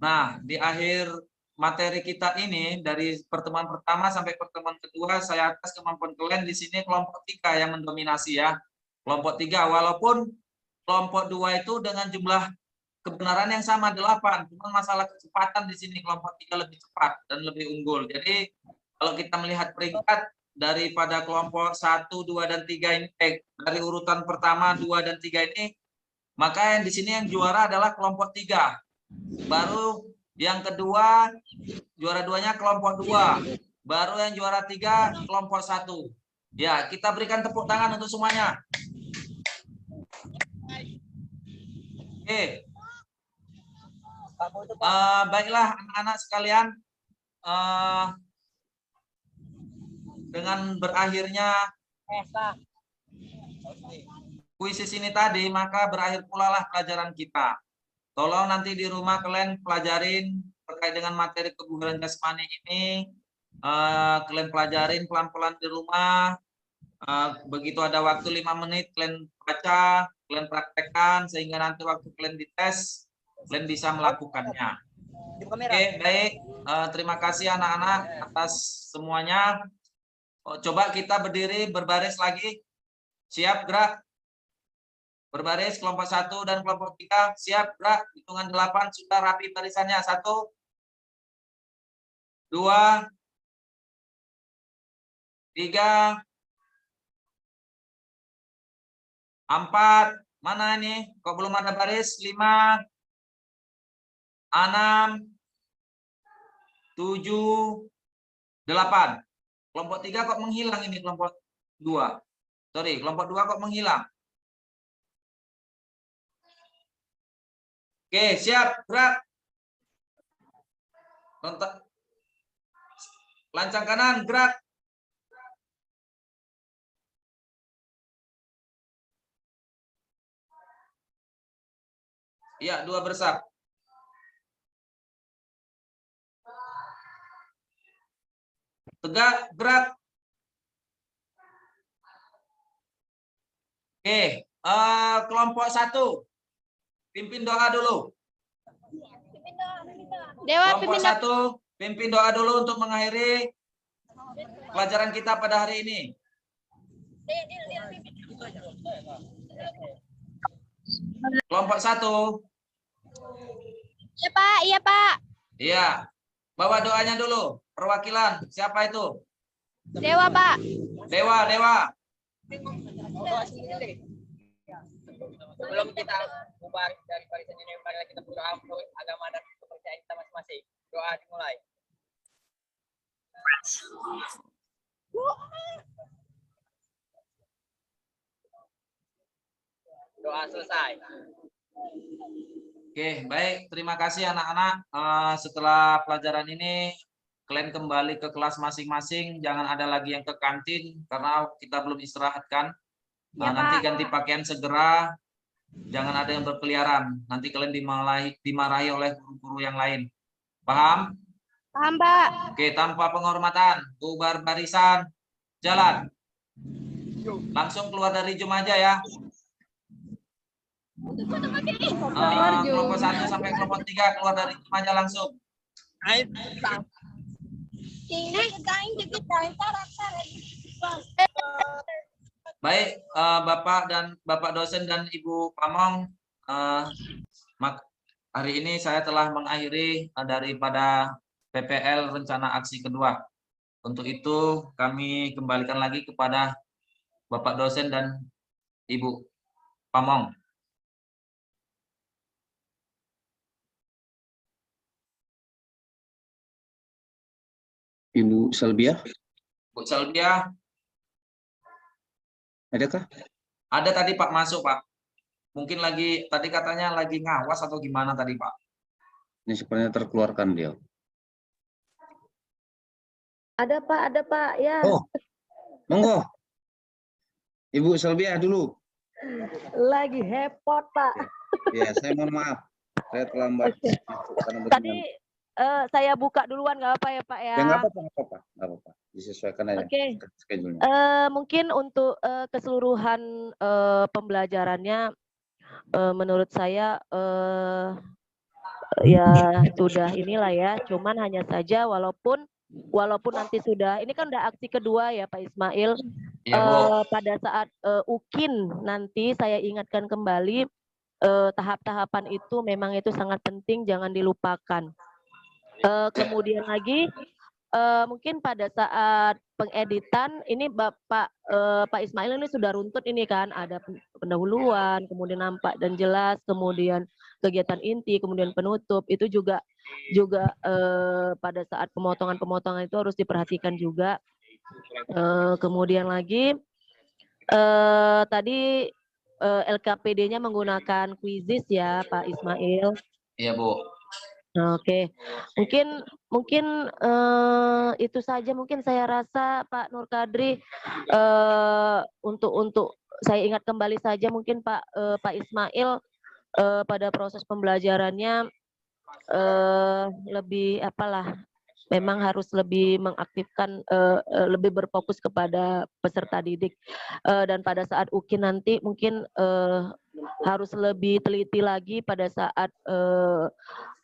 Nah, di akhir materi kita ini dari pertemuan pertama sampai pertemuan kedua saya tes kemampuan kalian di sini kelompok 3 yang mendominasi ya. Kelompok 3 walaupun kelompok 2 itu dengan jumlah kebenaran yang sama 8, cuma masalah kecepatan di sini kelompok 3 lebih cepat dan lebih unggul. Jadi kalau kita melihat peringkat daripada kelompok 1, 2 dan 3 ini dari urutan pertama 2 dan 3 ini, maka yang di sini yang juara adalah kelompok 3. Baru yang kedua juara 2-nya kelompok 2. Baru yang juara 3 kelompok 1. Ya, kita berikan tepuk tangan untuk semuanya. Oke. Baiklah anak-anak sekalian, dengan berakhirnya kuis ini tadi, maka berakhir pula lah pelajaran kita. Tolong nanti di rumah kalian pelajarin terkait dengan materi kebugaran jasmani ini. Kalian pelajarin pelan-pelan di rumah. Begitu ada waktu 5 menit, kalian baca, kalian praktekkan, sehingga nanti waktu kalian dites, kalian bisa melakukannya. Oke, baik. Terima kasih anak-anak atas semuanya. Coba kita berdiri berbaris lagi. Siap, gerak. Berbaris kelompok 1 dan kelompok 3. Siap, gerak. Hitungan 8 sudah rapi barisannya. 1, 2, 3, 4. Mana ini? Kok belum ada baris? 5, 6, 7, 8. Kelompok 3 kok menghilang ini kelompok 2. Sorry, kelompok 2 kok menghilang. Oke, siap, gerak. Lancang kanan, gerak. Iya, 2 bersab. Tegak, gerak. Oke, kelompok 1. Pimpin doa dulu. Dewa Kelompok pimpin doa. 1, pimpin doa dulu untuk mengakhiri pelajaran kita pada hari ini. Kelompok 1. Iya Pak, iya Pak. Iya. Bawa doanya dulu. Perwakilan. Siapa itu? Dewa Pak. Dewa, Dewa. Sebelum kita bubar dari barisan ini, mari kita berdoa untuk agama dan kepercayaan kita masing-masing. Doa dimulai. Doa selesai. Oke, baik. Terima kasih anak-anak. Setelah pelajaran ini, kalian kembali ke kelas masing-masing. Jangan ada lagi yang ke kantin karena kita belum istirahatkan. Nanti ganti pakaian segera. Jangan ada yang berkeliaran. Nanti kalian dimarahi oleh guru-guru yang lain. Paham? Paham Pak. Oke, tanpa penghormatan, bubar barisan, jalan. Langsung keluar dari Zoom aja ya. Kelompok 1 sampai kelompok 3 keluar dari Zoom aja langsung. Baik, Bapak dosen dan Ibu Pamong, hari ini saya telah mengakhiri daripada PPL rencana aksi kedua. Untuk itu kami kembalikan lagi kepada Bapak dosen dan Ibu Pamong. Ibu Salbia, Bu Salbia, adakah? ada tadi Pak masuk Pak. Mungkin lagi tadi katanya lagi ngawas atau gimana tadi Pak? Ini sepertinya terkeluarkan dia. Ada Pak, ya. Oh, monggo. Ibu Salbia dulu. Lagi hepot Pak. Ya, saya mohon maaf. Saya terlambat. Tadi saya buka duluan nggak apa ya Pak ya? Ya nggak apa-apa. Disesuaikan aja. Oke. Schedule-nya. Mungkin untuk keseluruhan pembelajarannya, menurut saya ya sudah inilah ya. Cuman hanya saja walaupun nanti sudah, ini kan udah aksi kedua ya Pak Ismail. Iya, Bu. Pada saat UKIN nanti saya ingatkan kembali, tahap-tahapan itu memang itu sangat penting, jangan dilupakan. Kemudian lagi mungkin pada saat pengeditan ini Pak Ismail ini sudah runtut ini kan, ada pendahuluan, kemudian nampak dan jelas, kemudian kegiatan inti, kemudian penutup, itu juga pada saat pemotongan itu harus diperhatikan juga. Kemudian lagi tadi LKPD-nya menggunakan quizzes ya Pak Ismail. Iya Bu. Oke, mungkin itu saja mungkin saya rasa Pak Nur Kadri. Untuk saya ingat kembali saja mungkin Pak Ismail pada proses pembelajarannya lebih memang harus lebih mengaktifkan, lebih berfokus kepada peserta didik, dan pada saat UKIN nanti mungkin harus lebih teliti lagi pada saat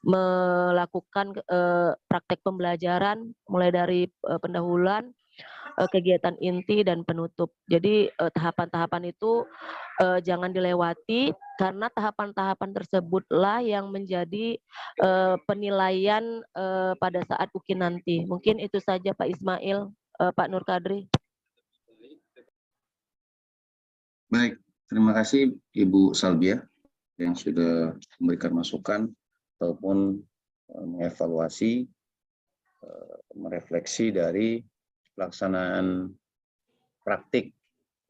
melakukan praktek pembelajaran mulai dari pendahuluan, kegiatan inti dan penutup. Jadi tahapan-tahapan itu jangan dilewati karena tahapan-tahapan tersebutlah yang menjadi penilaian pada saat UKIN nanti. Mungkin itu saja Pak Ismail, Pak Nur Kadri. Baik, terima kasih Ibu Salbia yang sudah memberikan masukan ataupun mengevaluasi merefleksi dari pelaksanaan praktik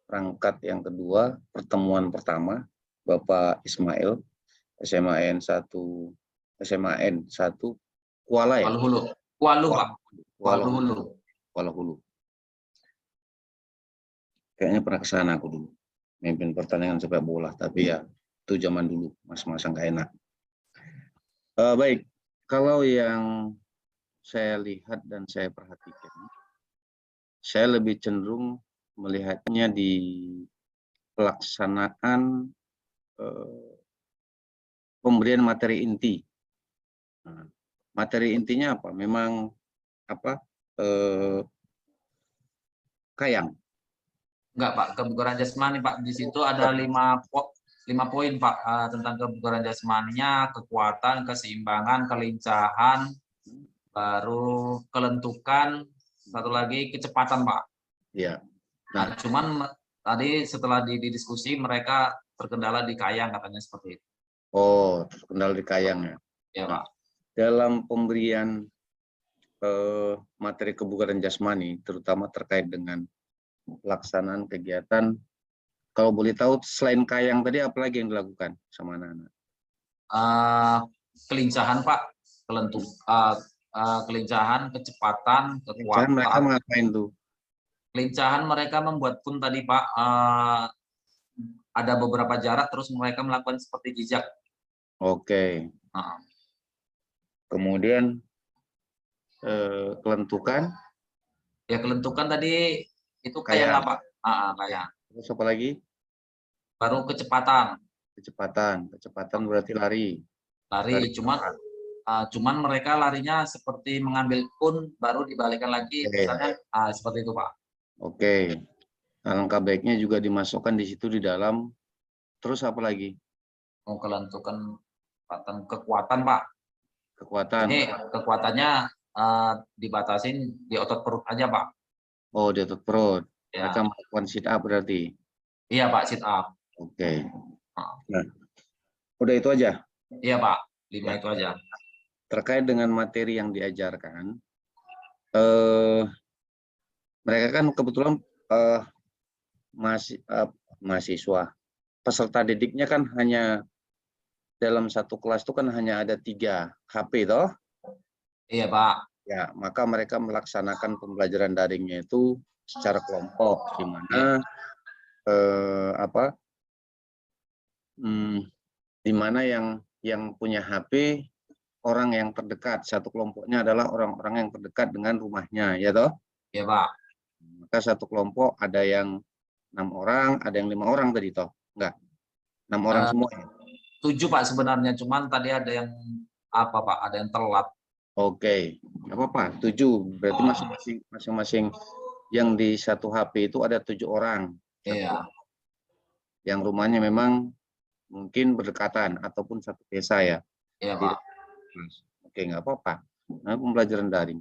perangkat yang kedua, pertemuan pertama Bapak Ismail, SMAN 1 Kuala ya? Waluhulu. Waluh, Pak. Waluhulu. Waluhulu. Kayaknya pernah ke sana aku dulu. Mimpin pertandingan sepak bola, tapi ya itu zaman dulu, masa-masa nggak enak. Baik, kalau yang saya lihat dan saya perhatikan, saya lebih cenderung melihatnya di pelaksanaan pemberian materi inti. Nah, materi intinya apa? Memang apa? Kayang. Enggak, Pak, kebugaran jasmani, Pak. Di situ ada 5 poin, Pak, tentang kebugaran jasmaninya, kekuatan, keseimbangan, kelincahan, baru kelentukan, satu lagi kecepatan, Pak. Ya. Nah, cuman tadi setelah didiskusi mereka terkendala di kayang, katanya seperti itu. Oh, terkendala di kayang ya. Ya, Pak. Dalam pemberian materi kebugaran jasmani, terutama terkait dengan pelaksanaan kegiatan, kalau boleh tahu selain kayang tadi apa lagi yang dilakukan sama anak-anak? Kelincahan, Pak, kelincahan, kecepatan, Kelincahan mereka kekuatan. ngapain tuh? Kelincahan mereka membuat pun tadi, Pak, ada beberapa jarak terus mereka melakukan seperti jejak. Oke. Nah, Kemudian kelentukan, ya kelentukan tadi itu kayang Kayang. lah, Pak. Kayang. terus apa lagi? Baru kecepatan. Kecepatan berarti lari. Lari, cuman mereka larinya seperti mengambil pun baru dibalikan lagi, misalnya seperti itu, Pak. Oke. Alangkah baiknya juga dimasukkan di situ di dalam. Terus apa lagi? Mau kelentukan kekuatan, Pak. Kekuatan. Ini kekuatannya dibatasin di otot perut aja, Pak. Oh, di otot perut. Ya. Mereka melakukan sit up berarti. Iya, Pak, sit up. Oke. Nah, udah itu aja. Iya, Pak. 5 itu aja. Terkait dengan materi yang diajarkan, mereka kan kebetulan mahasiswa, peserta didiknya kan hanya dalam satu kelas itu kan hanya ada 3 HP toh? Iya, Pak. Ya, maka mereka melaksanakan pembelajaran daringnya itu secara kelompok, di mana di mana yang punya HP orang yang terdekat, satu kelompoknya adalah orang-orang yang terdekat dengan rumahnya, ya toh? Iya, Pak. Maka satu kelompok ada yang 6 orang, ada yang 5 orang tadi toh? Enggak, 6 orang semua. 7, Pak, sebenarnya, cuman tadi ada yang Pak? Ada yang telat. Oke, nggak apa-apa. 7 berarti masing-masing yang di satu HP itu ada 7 orang. Iya. Yang rumahnya memang mungkin berdekatan ataupun satu desa ya. Iya, Pak. Oke, nggak apa-apa. Nah, pembelajaran daring.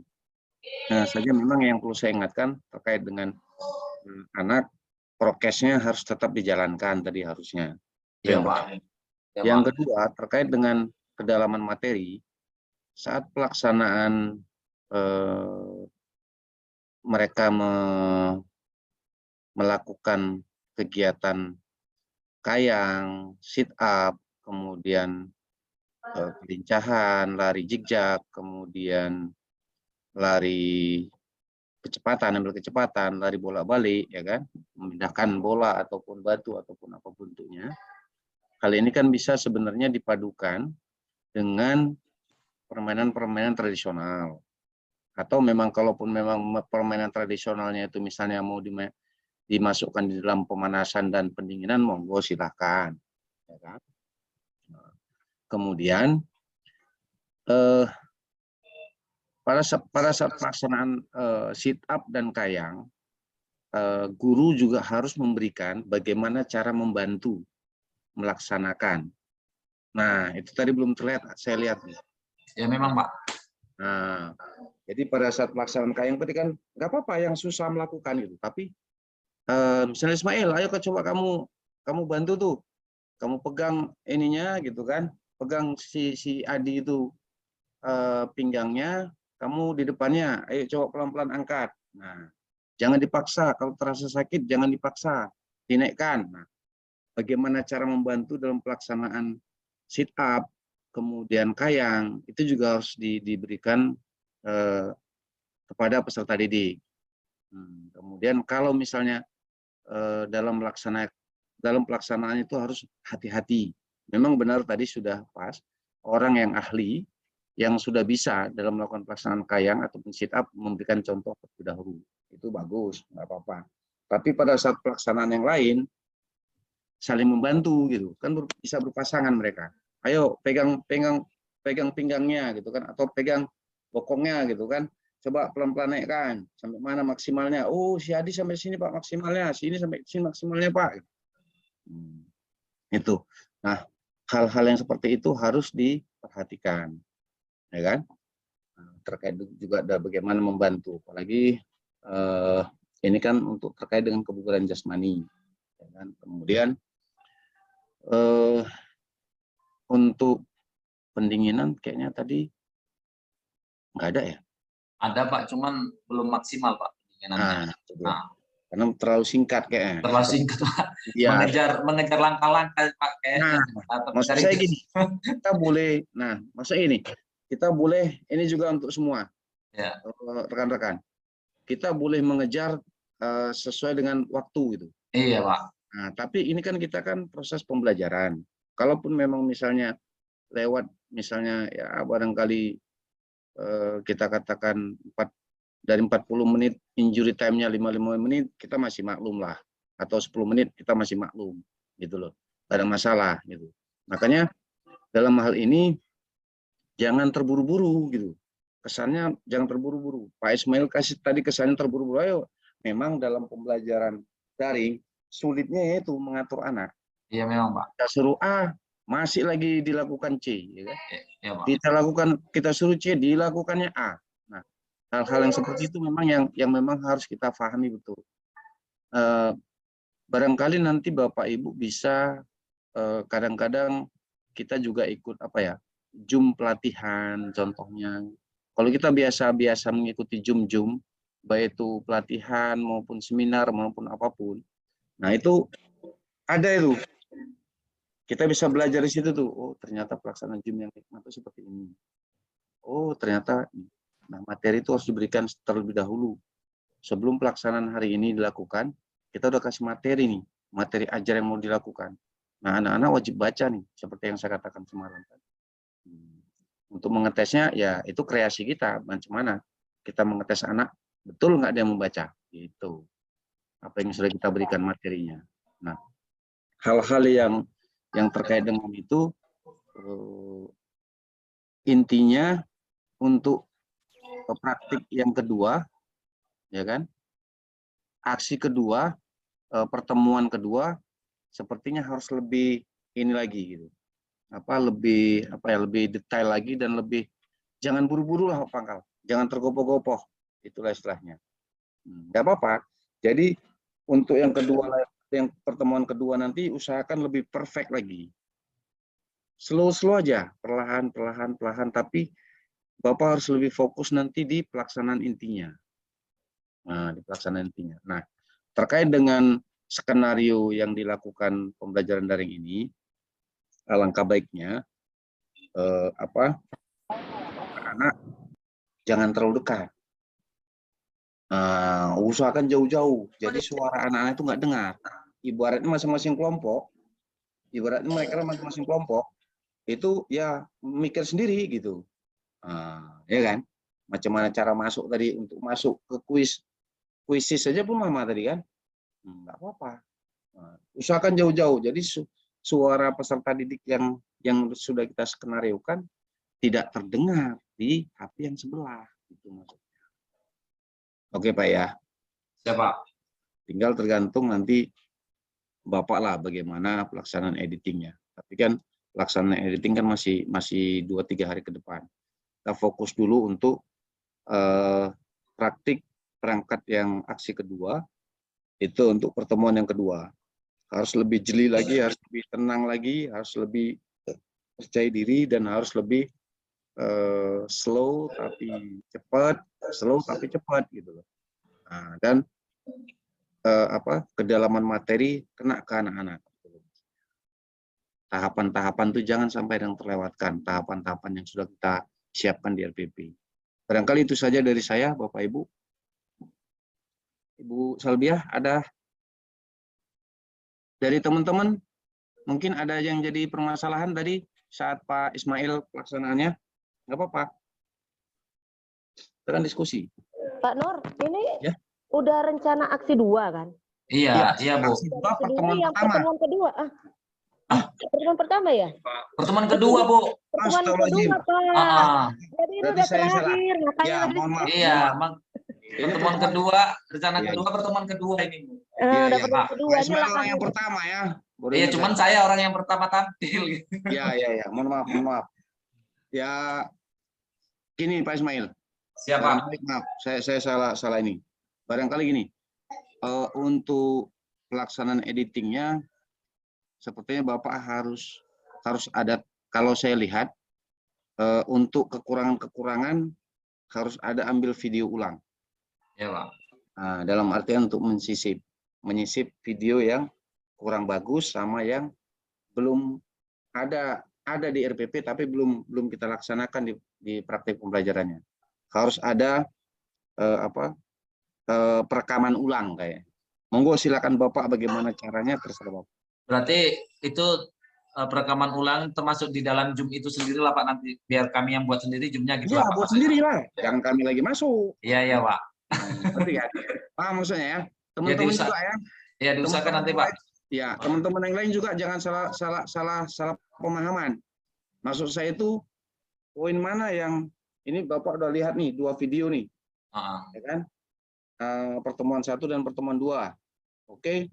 Nah, saja memang yang perlu saya ingatkan terkait dengan anak, prokesnya harus tetap dijalankan tadi harusnya. Iya, Pak. Ya, yang Pak. kedua, terkait dengan kedalaman materi, saat pelaksanaan mereka melakukan kegiatan kayang, sit up, kemudian kelincahan, lari zigzag, kemudian lari kecepatan, ambil kecepatan, lari bolak-balik, ya kan, memindahkan bola ataupun batu ataupun apa bentuknya. Hal ini kan bisa sebenarnya dipadukan dengan permainan-permainan tradisional. Atau memang kalaupun memang permainan tradisionalnya itu misalnya mau dimasukkan di dalam pemanasan dan pendinginan, monggo silahkan. Ya kan? Kemudian pada saat pelaksanaan sit up dan kayang, guru juga harus memberikan bagaimana cara membantu melaksanakan. Nah, itu tadi belum terlihat, saya lihat. Ya, memang, Pak. Nah, jadi pada saat pelaksanaan kayang tadi kan nggak apa-apa yang susah melakukan gitu, tapi misalnya Ismail, ayo coba kamu bantu tuh, kamu pegang ininya gitu kan, pegang si Adi itu pinggangnya, kamu di depannya, ayo coba pelan-pelan angkat. Nah, jangan dipaksa, kalau terasa sakit jangan dipaksa, dinaikkan. Nah, bagaimana cara membantu dalam pelaksanaan sit up, kemudian kayang, itu juga harus diberikan kepada peserta didik. Kemudian kalau misalnya dalam pelaksanaan itu harus hati-hati. Memang benar tadi sudah pas, orang yang ahli, yang sudah bisa dalam melakukan pelaksanaan kayang ataupun sit up memberikan contoh terlebih dahulu. Itu bagus, nggak apa-apa. Tapi pada saat pelaksanaan yang lain, saling membantu gitu, kan bisa berpasangan mereka. Ayo pegang pinggangnya gitu kan, atau pegang bokongnya gitu kan. Coba pelan-pelan naikkan, sampai mana maksimalnya? Oh, si Adi sampai sini Pak maksimalnya, sini sampai sini maksimalnya Pak. Itu. Nah, hal-hal yang seperti itu harus diperhatikan, ya kan? Terkait juga ada bagaimana membantu, apalagi ini kan untuk terkait dengan kebugaran jasmani, ya kan? Kemudian untuk pendinginan kayaknya tadi nggak ada ya? Ada Pak, cuman belum maksimal Pak pendinginannya. Karena terlalu singkat kayaknya. Terlalu singkat Pak. Ya. Mengejar langkah-langkah Pak kayaknya. Maksud saya gini, kita boleh, kita boleh, ini juga untuk semua rekan-rekan, kita boleh mengejar sesuai dengan waktu gitu. Iya Pak. Nah, tapi ini kan kita kan proses pembelajaran. Kalaupun memang misalnya lewat misalnya ya barangkali kita katakan dari 40 menit injury time-nya 55 menit, kita masih maklum lah, atau 10 menit kita masih maklum gitu loh, tidak ada masalah gitu. Makanya dalam hal ini jangan terburu-buru gitu, kesannya jangan terburu-buru. Pak Ismail kasih tadi kesannya terburu-buru. Ayo, memang dalam pembelajaran daring sulitnya yaitu mengatur anak. Iya memang Pak. Kita suruh A, masih lagi dilakukan C, ya kan? Iya, Pak. Kita suruh C, dilakukannya A. Nah, hal-hal yang seperti itu memang yang memang harus kita pahami betul. Barangkali nanti Bapak Ibu bisa kadang-kadang kita juga ikut Zoom pelatihan contohnya. Kalau kita biasa mengikuti Zoom, baik itu pelatihan maupun seminar maupun apapun. Nah, itu ada itu. Kita bisa belajar di situ tuh. Oh, ternyata pelaksanaan Zoom yang hikmah itu seperti ini. Oh, ternyata materi itu harus diberikan terlebih dahulu. Sebelum pelaksanaan hari ini dilakukan, kita udah kasih materi nih, materi ajar yang mau dilakukan. Nah, anak-anak wajib baca nih, seperti yang saya katakan semalam. Untuk mengetesnya, ya itu kreasi kita. Bagaimana kita mengetes anak, betul nggak dia membaca? Itu apa yang sudah kita berikan materinya. Nah, hal-hal yang terkait dengan itu intinya untuk praktik yang kedua, ya kan? Aksi kedua, pertemuan kedua, sepertinya harus lebih ini lagi gitu. Lebih detail lagi dan lebih jangan buru-buru lah Pangkal, jangan tergopoh-gopoh, itulah istilahnya. Nggak apa-apa. Jadi untuk yang kedua, yang pertemuan kedua nanti usahakan lebih perfect lagi. Slow aja, perlahan, tapi Bapak harus lebih fokus nanti di pelaksanaan intinya. Nah, terkait dengan skenario yang dilakukan pembelajaran daring ini, alangkah baiknya anak jangan terlalu dekat. Usahakan jauh-jauh. Jadi suara anak-anak itu nggak dengar. Ibaratnya masing-masing kelompok, itu ya mikir sendiri gitu. Ya kan? Macam mana cara masuk tadi untuk masuk ke kuisis saja pun mama tadi kan? Nggak apa-apa. Usahakan jauh-jauh. Jadi suara peserta didik yang sudah kita skenariokan tidak terdengar di HP yang sebelah. Itu maksudnya. Oke Pak ya. Siapa? Tinggal tergantung nanti Bapak lah bagaimana pelaksanaan editingnya. Tapi kan pelaksanaan editing kan masih 2-3 hari ke depan. Kita fokus dulu untuk praktik perangkat yang aksi kedua, itu untuk pertemuan yang kedua. Harus lebih jeli lagi, harus lebih tenang lagi, harus lebih percaya diri, dan harus lebih slow tapi cepat, slow tapi cepat gitu loh. Nah, dan kedalaman materi kena ke anak-anak. Tahapan-tahapan itu jangan sampai yang terlewatkan, tahapan-tahapan yang sudah kita siapkan di RPP. Barangkali itu saja dari saya, Bapak Ibu. Ibu Salbiah, ada dari teman-teman, mungkin ada yang jadi permasalahan tadi saat Pak Ismail pelaksanaannya, nggak apa-apa. Kita kan diskusi. Pak Nur, ini Ya. udah rencana aksi 2 kan? Iya, iya Bu. Aksi dua pertemuan yang pertama. pertemuan kedua. Pertemuan pertama ya? Pertemuan kedua Bu. Pertemuan Astagfirullahaladzim. kedua, Pak. Ah, Jadi ini Berarti udah saya salah. terakhir, makanya Ya, tadi mohon maaf. iya, mohon maaf. Bang. Ini Pertemuan kedua, rencana Iya, kedua, pertemuan kedua ini Bu. Iya, udah iya. pertemuan Pak. kedua. Pak Ini Ismail lah orang yang akhir. pertama ya. Baru Iya, ingat cuman saya orang yang pertama tampil. Iya, iya, iya. Mohon maaf, mohon maaf. Ya, gini Pak Ismail. Siapa? Barangkali, maaf, saya salah ini. Barangkali gini, untuk pelaksanaan editingnya, sepertinya Bapak harus ada. Kalau saya lihat, untuk kekurangan-kekurangan harus ada ambil video ulang. Ya Pak. Nah, dalam artian untuk menyisip video yang kurang bagus sama yang belum ada di RPP tapi belum kita laksanakan di praktik pembelajarannya. Harus ada perekaman ulang kayak. Monggo silakan Bapak, bagaimana caranya terserah Bapak. Berarti itu perekaman ulang termasuk di dalam Zoom itu sendiri lah Pak, nanti biar kami yang buat sendiri Zoom-nya gitu Iya, lah Pak. buat sendiri lah. Jangan kami lagi masuk. Iya, iya Pak. Ngerti ya? Paham maksudnya ya? Teman-teman juga ya. Ya diusahakan nanti Pak. Ya, teman-teman yang lain juga jangan salah pemahaman. Maksud saya itu poin mana yang ini Bapak udah lihat nih 2 video nih, ya kan? Pertemuan 1 dan pertemuan 2. Oke.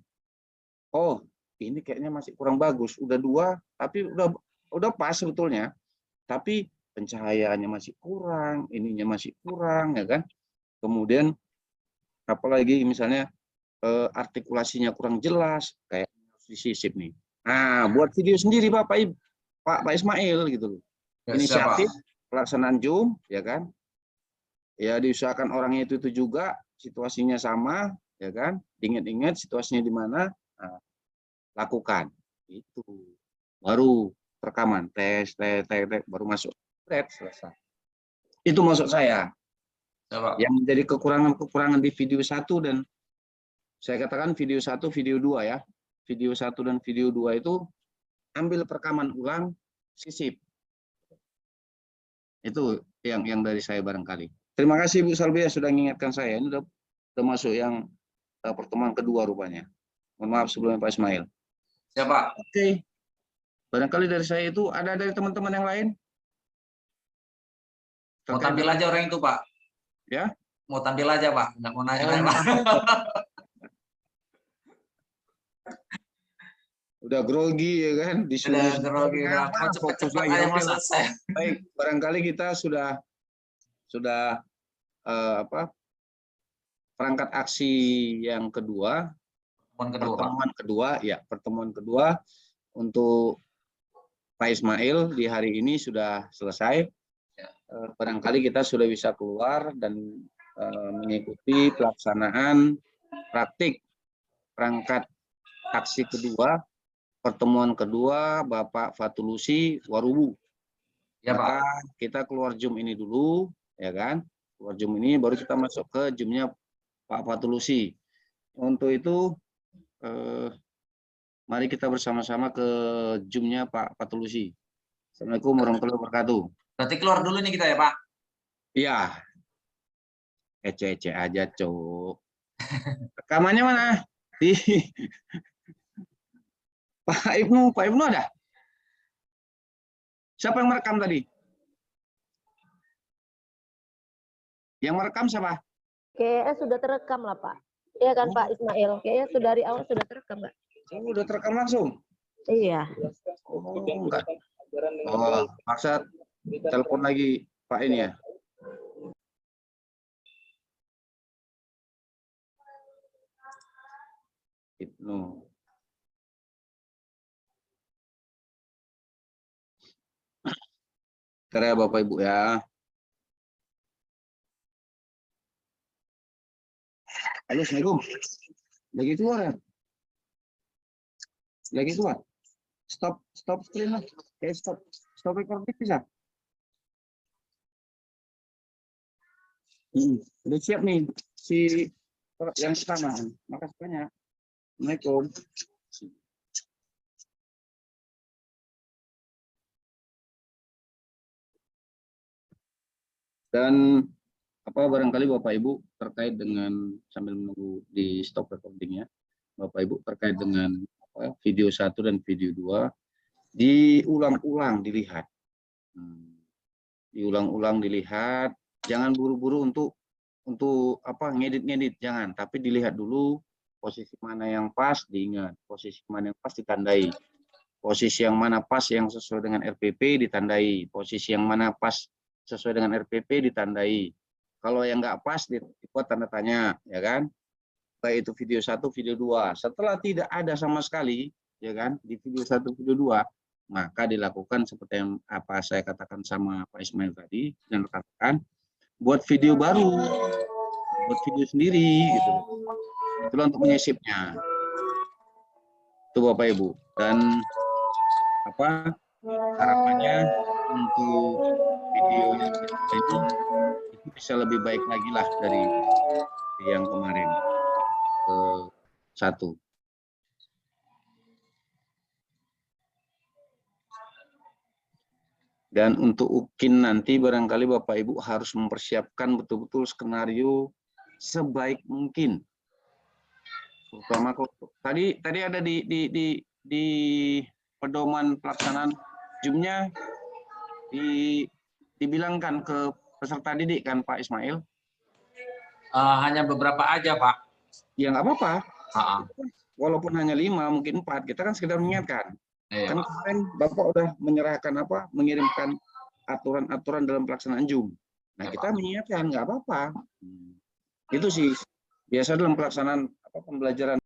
Oh, ini kayaknya masih kurang bagus. Udah 2, tapi udah pas sebetulnya. Tapi pencahayaannya masih kurang, ininya masih kurang, ya kan? Kemudian apalagi misalnya artikulasinya kurang jelas, kayak disisip nih. Nah, buat video sendiri Pak Ismail gitu loh. Inisiatif pelaksanaan Zoom, ya kan? Ya diusahakan orangnya itu juga, situasinya sama, ya kan? Ingat-ingat situasinya di mana, nah, lakukan. Itu baru rekaman, tes, baru masuk, selesai. Itu maksud saya. Yang menjadi kekurangan di video 1 dan saya katakan video 1, video 2 ya. Video 1 dan video 2 itu ambil perekaman ulang, sisip. Itu yang dari saya barangkali. Terima kasih Bu Salbia sudah mengingatkan saya. Ini udah masuk yang pertemuan kedua rupanya. Mohon maaf sebelumnya Pak Ismail. Siapa? Oke. Barangkali dari saya itu ada dari teman-teman yang lain. Mau tampil aja orang itu Pak. Ya? Mau tampil aja Pak, nggak mau nanya Pak. Udah grogi ya kan, disuruh Udah grogi, udah mau cepet-cepet aja mau selesai. Baik, barangkali kita sudah perangkat aksi yang kedua, pertemuan kedua untuk Pak Ismail di hari ini sudah selesai. Barangkali kita sudah bisa keluar dan mengikuti pelaksanaan praktik perangkat aksi kedua, pertemuan kedua Bapak Fatulusi Warubu. Ya, maka Pak, kita keluar Zoom ini dulu, ya kan? Keluar Zoom ini baru kita masuk ke Zoom-nya Pak Fatulusi. Untuk itu mari kita bersama-sama ke Zoom-nya Pak Fatulusi. Assalamualaikum warahmatullahi wabarakatuh. Berarti keluar dulu nih kita ya Pak? Iya. Ece-ece aja, Cok. Rekamannya mana? Di Pak Ibnu ada? Siapa yang merekam tadi? Yang merekam siapa? Kayaknya sudah terekam lah Pak. Iya kan Pak Ismail? Kayaknya sudah dari awal sudah terekam nggak? Oh, udah terekam langsung? Iya. Oh, enggak. Oh, maksud telepon lagi Pak ini ya? Ibnu. Bentar ya Bapak Ibu ya. Halo, Assalamualaikum. Lagi keluar ya? Lagi keluar? Stop screen lah. Stop recording bisa? Udah siap nih si yang pertama. Makasih banyak. Assalamualaikum. Dan barangkali Bapak Ibu terkait dengan, sambil menunggu di stop recordingnya, Bapak Ibu terkait dengan video 1 dan video 2 diulang-ulang dilihat. Diulang-ulang dilihat, jangan buru-buru untuk ngedit-ngedit, jangan, tapi dilihat dulu posisi mana yang pas diingat, posisi mana yang pas ditandai, posisi yang mana pas yang sesuai dengan RPP ditandai, posisi yang mana pas sesuai dengan RPP ditandai. Kalau yang nggak pas dibuat tanda tanya, ya kan? Baik itu video 1, video 2. Setelah tidak ada sama sekali, ya kan, di video 1, video 2, maka dilakukan seperti yang saya katakan sama Pak Ismail tadi dan rekan-rekan, buat video baru, buat video sendiri, gitu. Itulah untuk menyisipnya. Itu Bapak Ibu. Dan harapannya untuk video yang itu bisa lebih baik lagi lah dari yang kemarin ke 1. Dan untuk UKIN nanti barangkali Bapak Ibu harus mempersiapkan betul-betul skenario sebaik mungkin. Terutama tadi ada di pedoman pelaksanaan Zoom-nya dibilangkan ke peserta didik kan Pak Ismail? Hanya beberapa aja Pak. Ya nggak apa-apa. Walaupun hanya 5, mungkin 4, kita kan sekedar mengingatkan. Iya, Kan kemarin Bapak udah menyerahkan mengirimkan aturan-aturan dalam pelaksanaan Zoom. Nah, kita mengingatkan nggak apa-apa. Itu sih biasa dalam pelaksanaan pembelajaran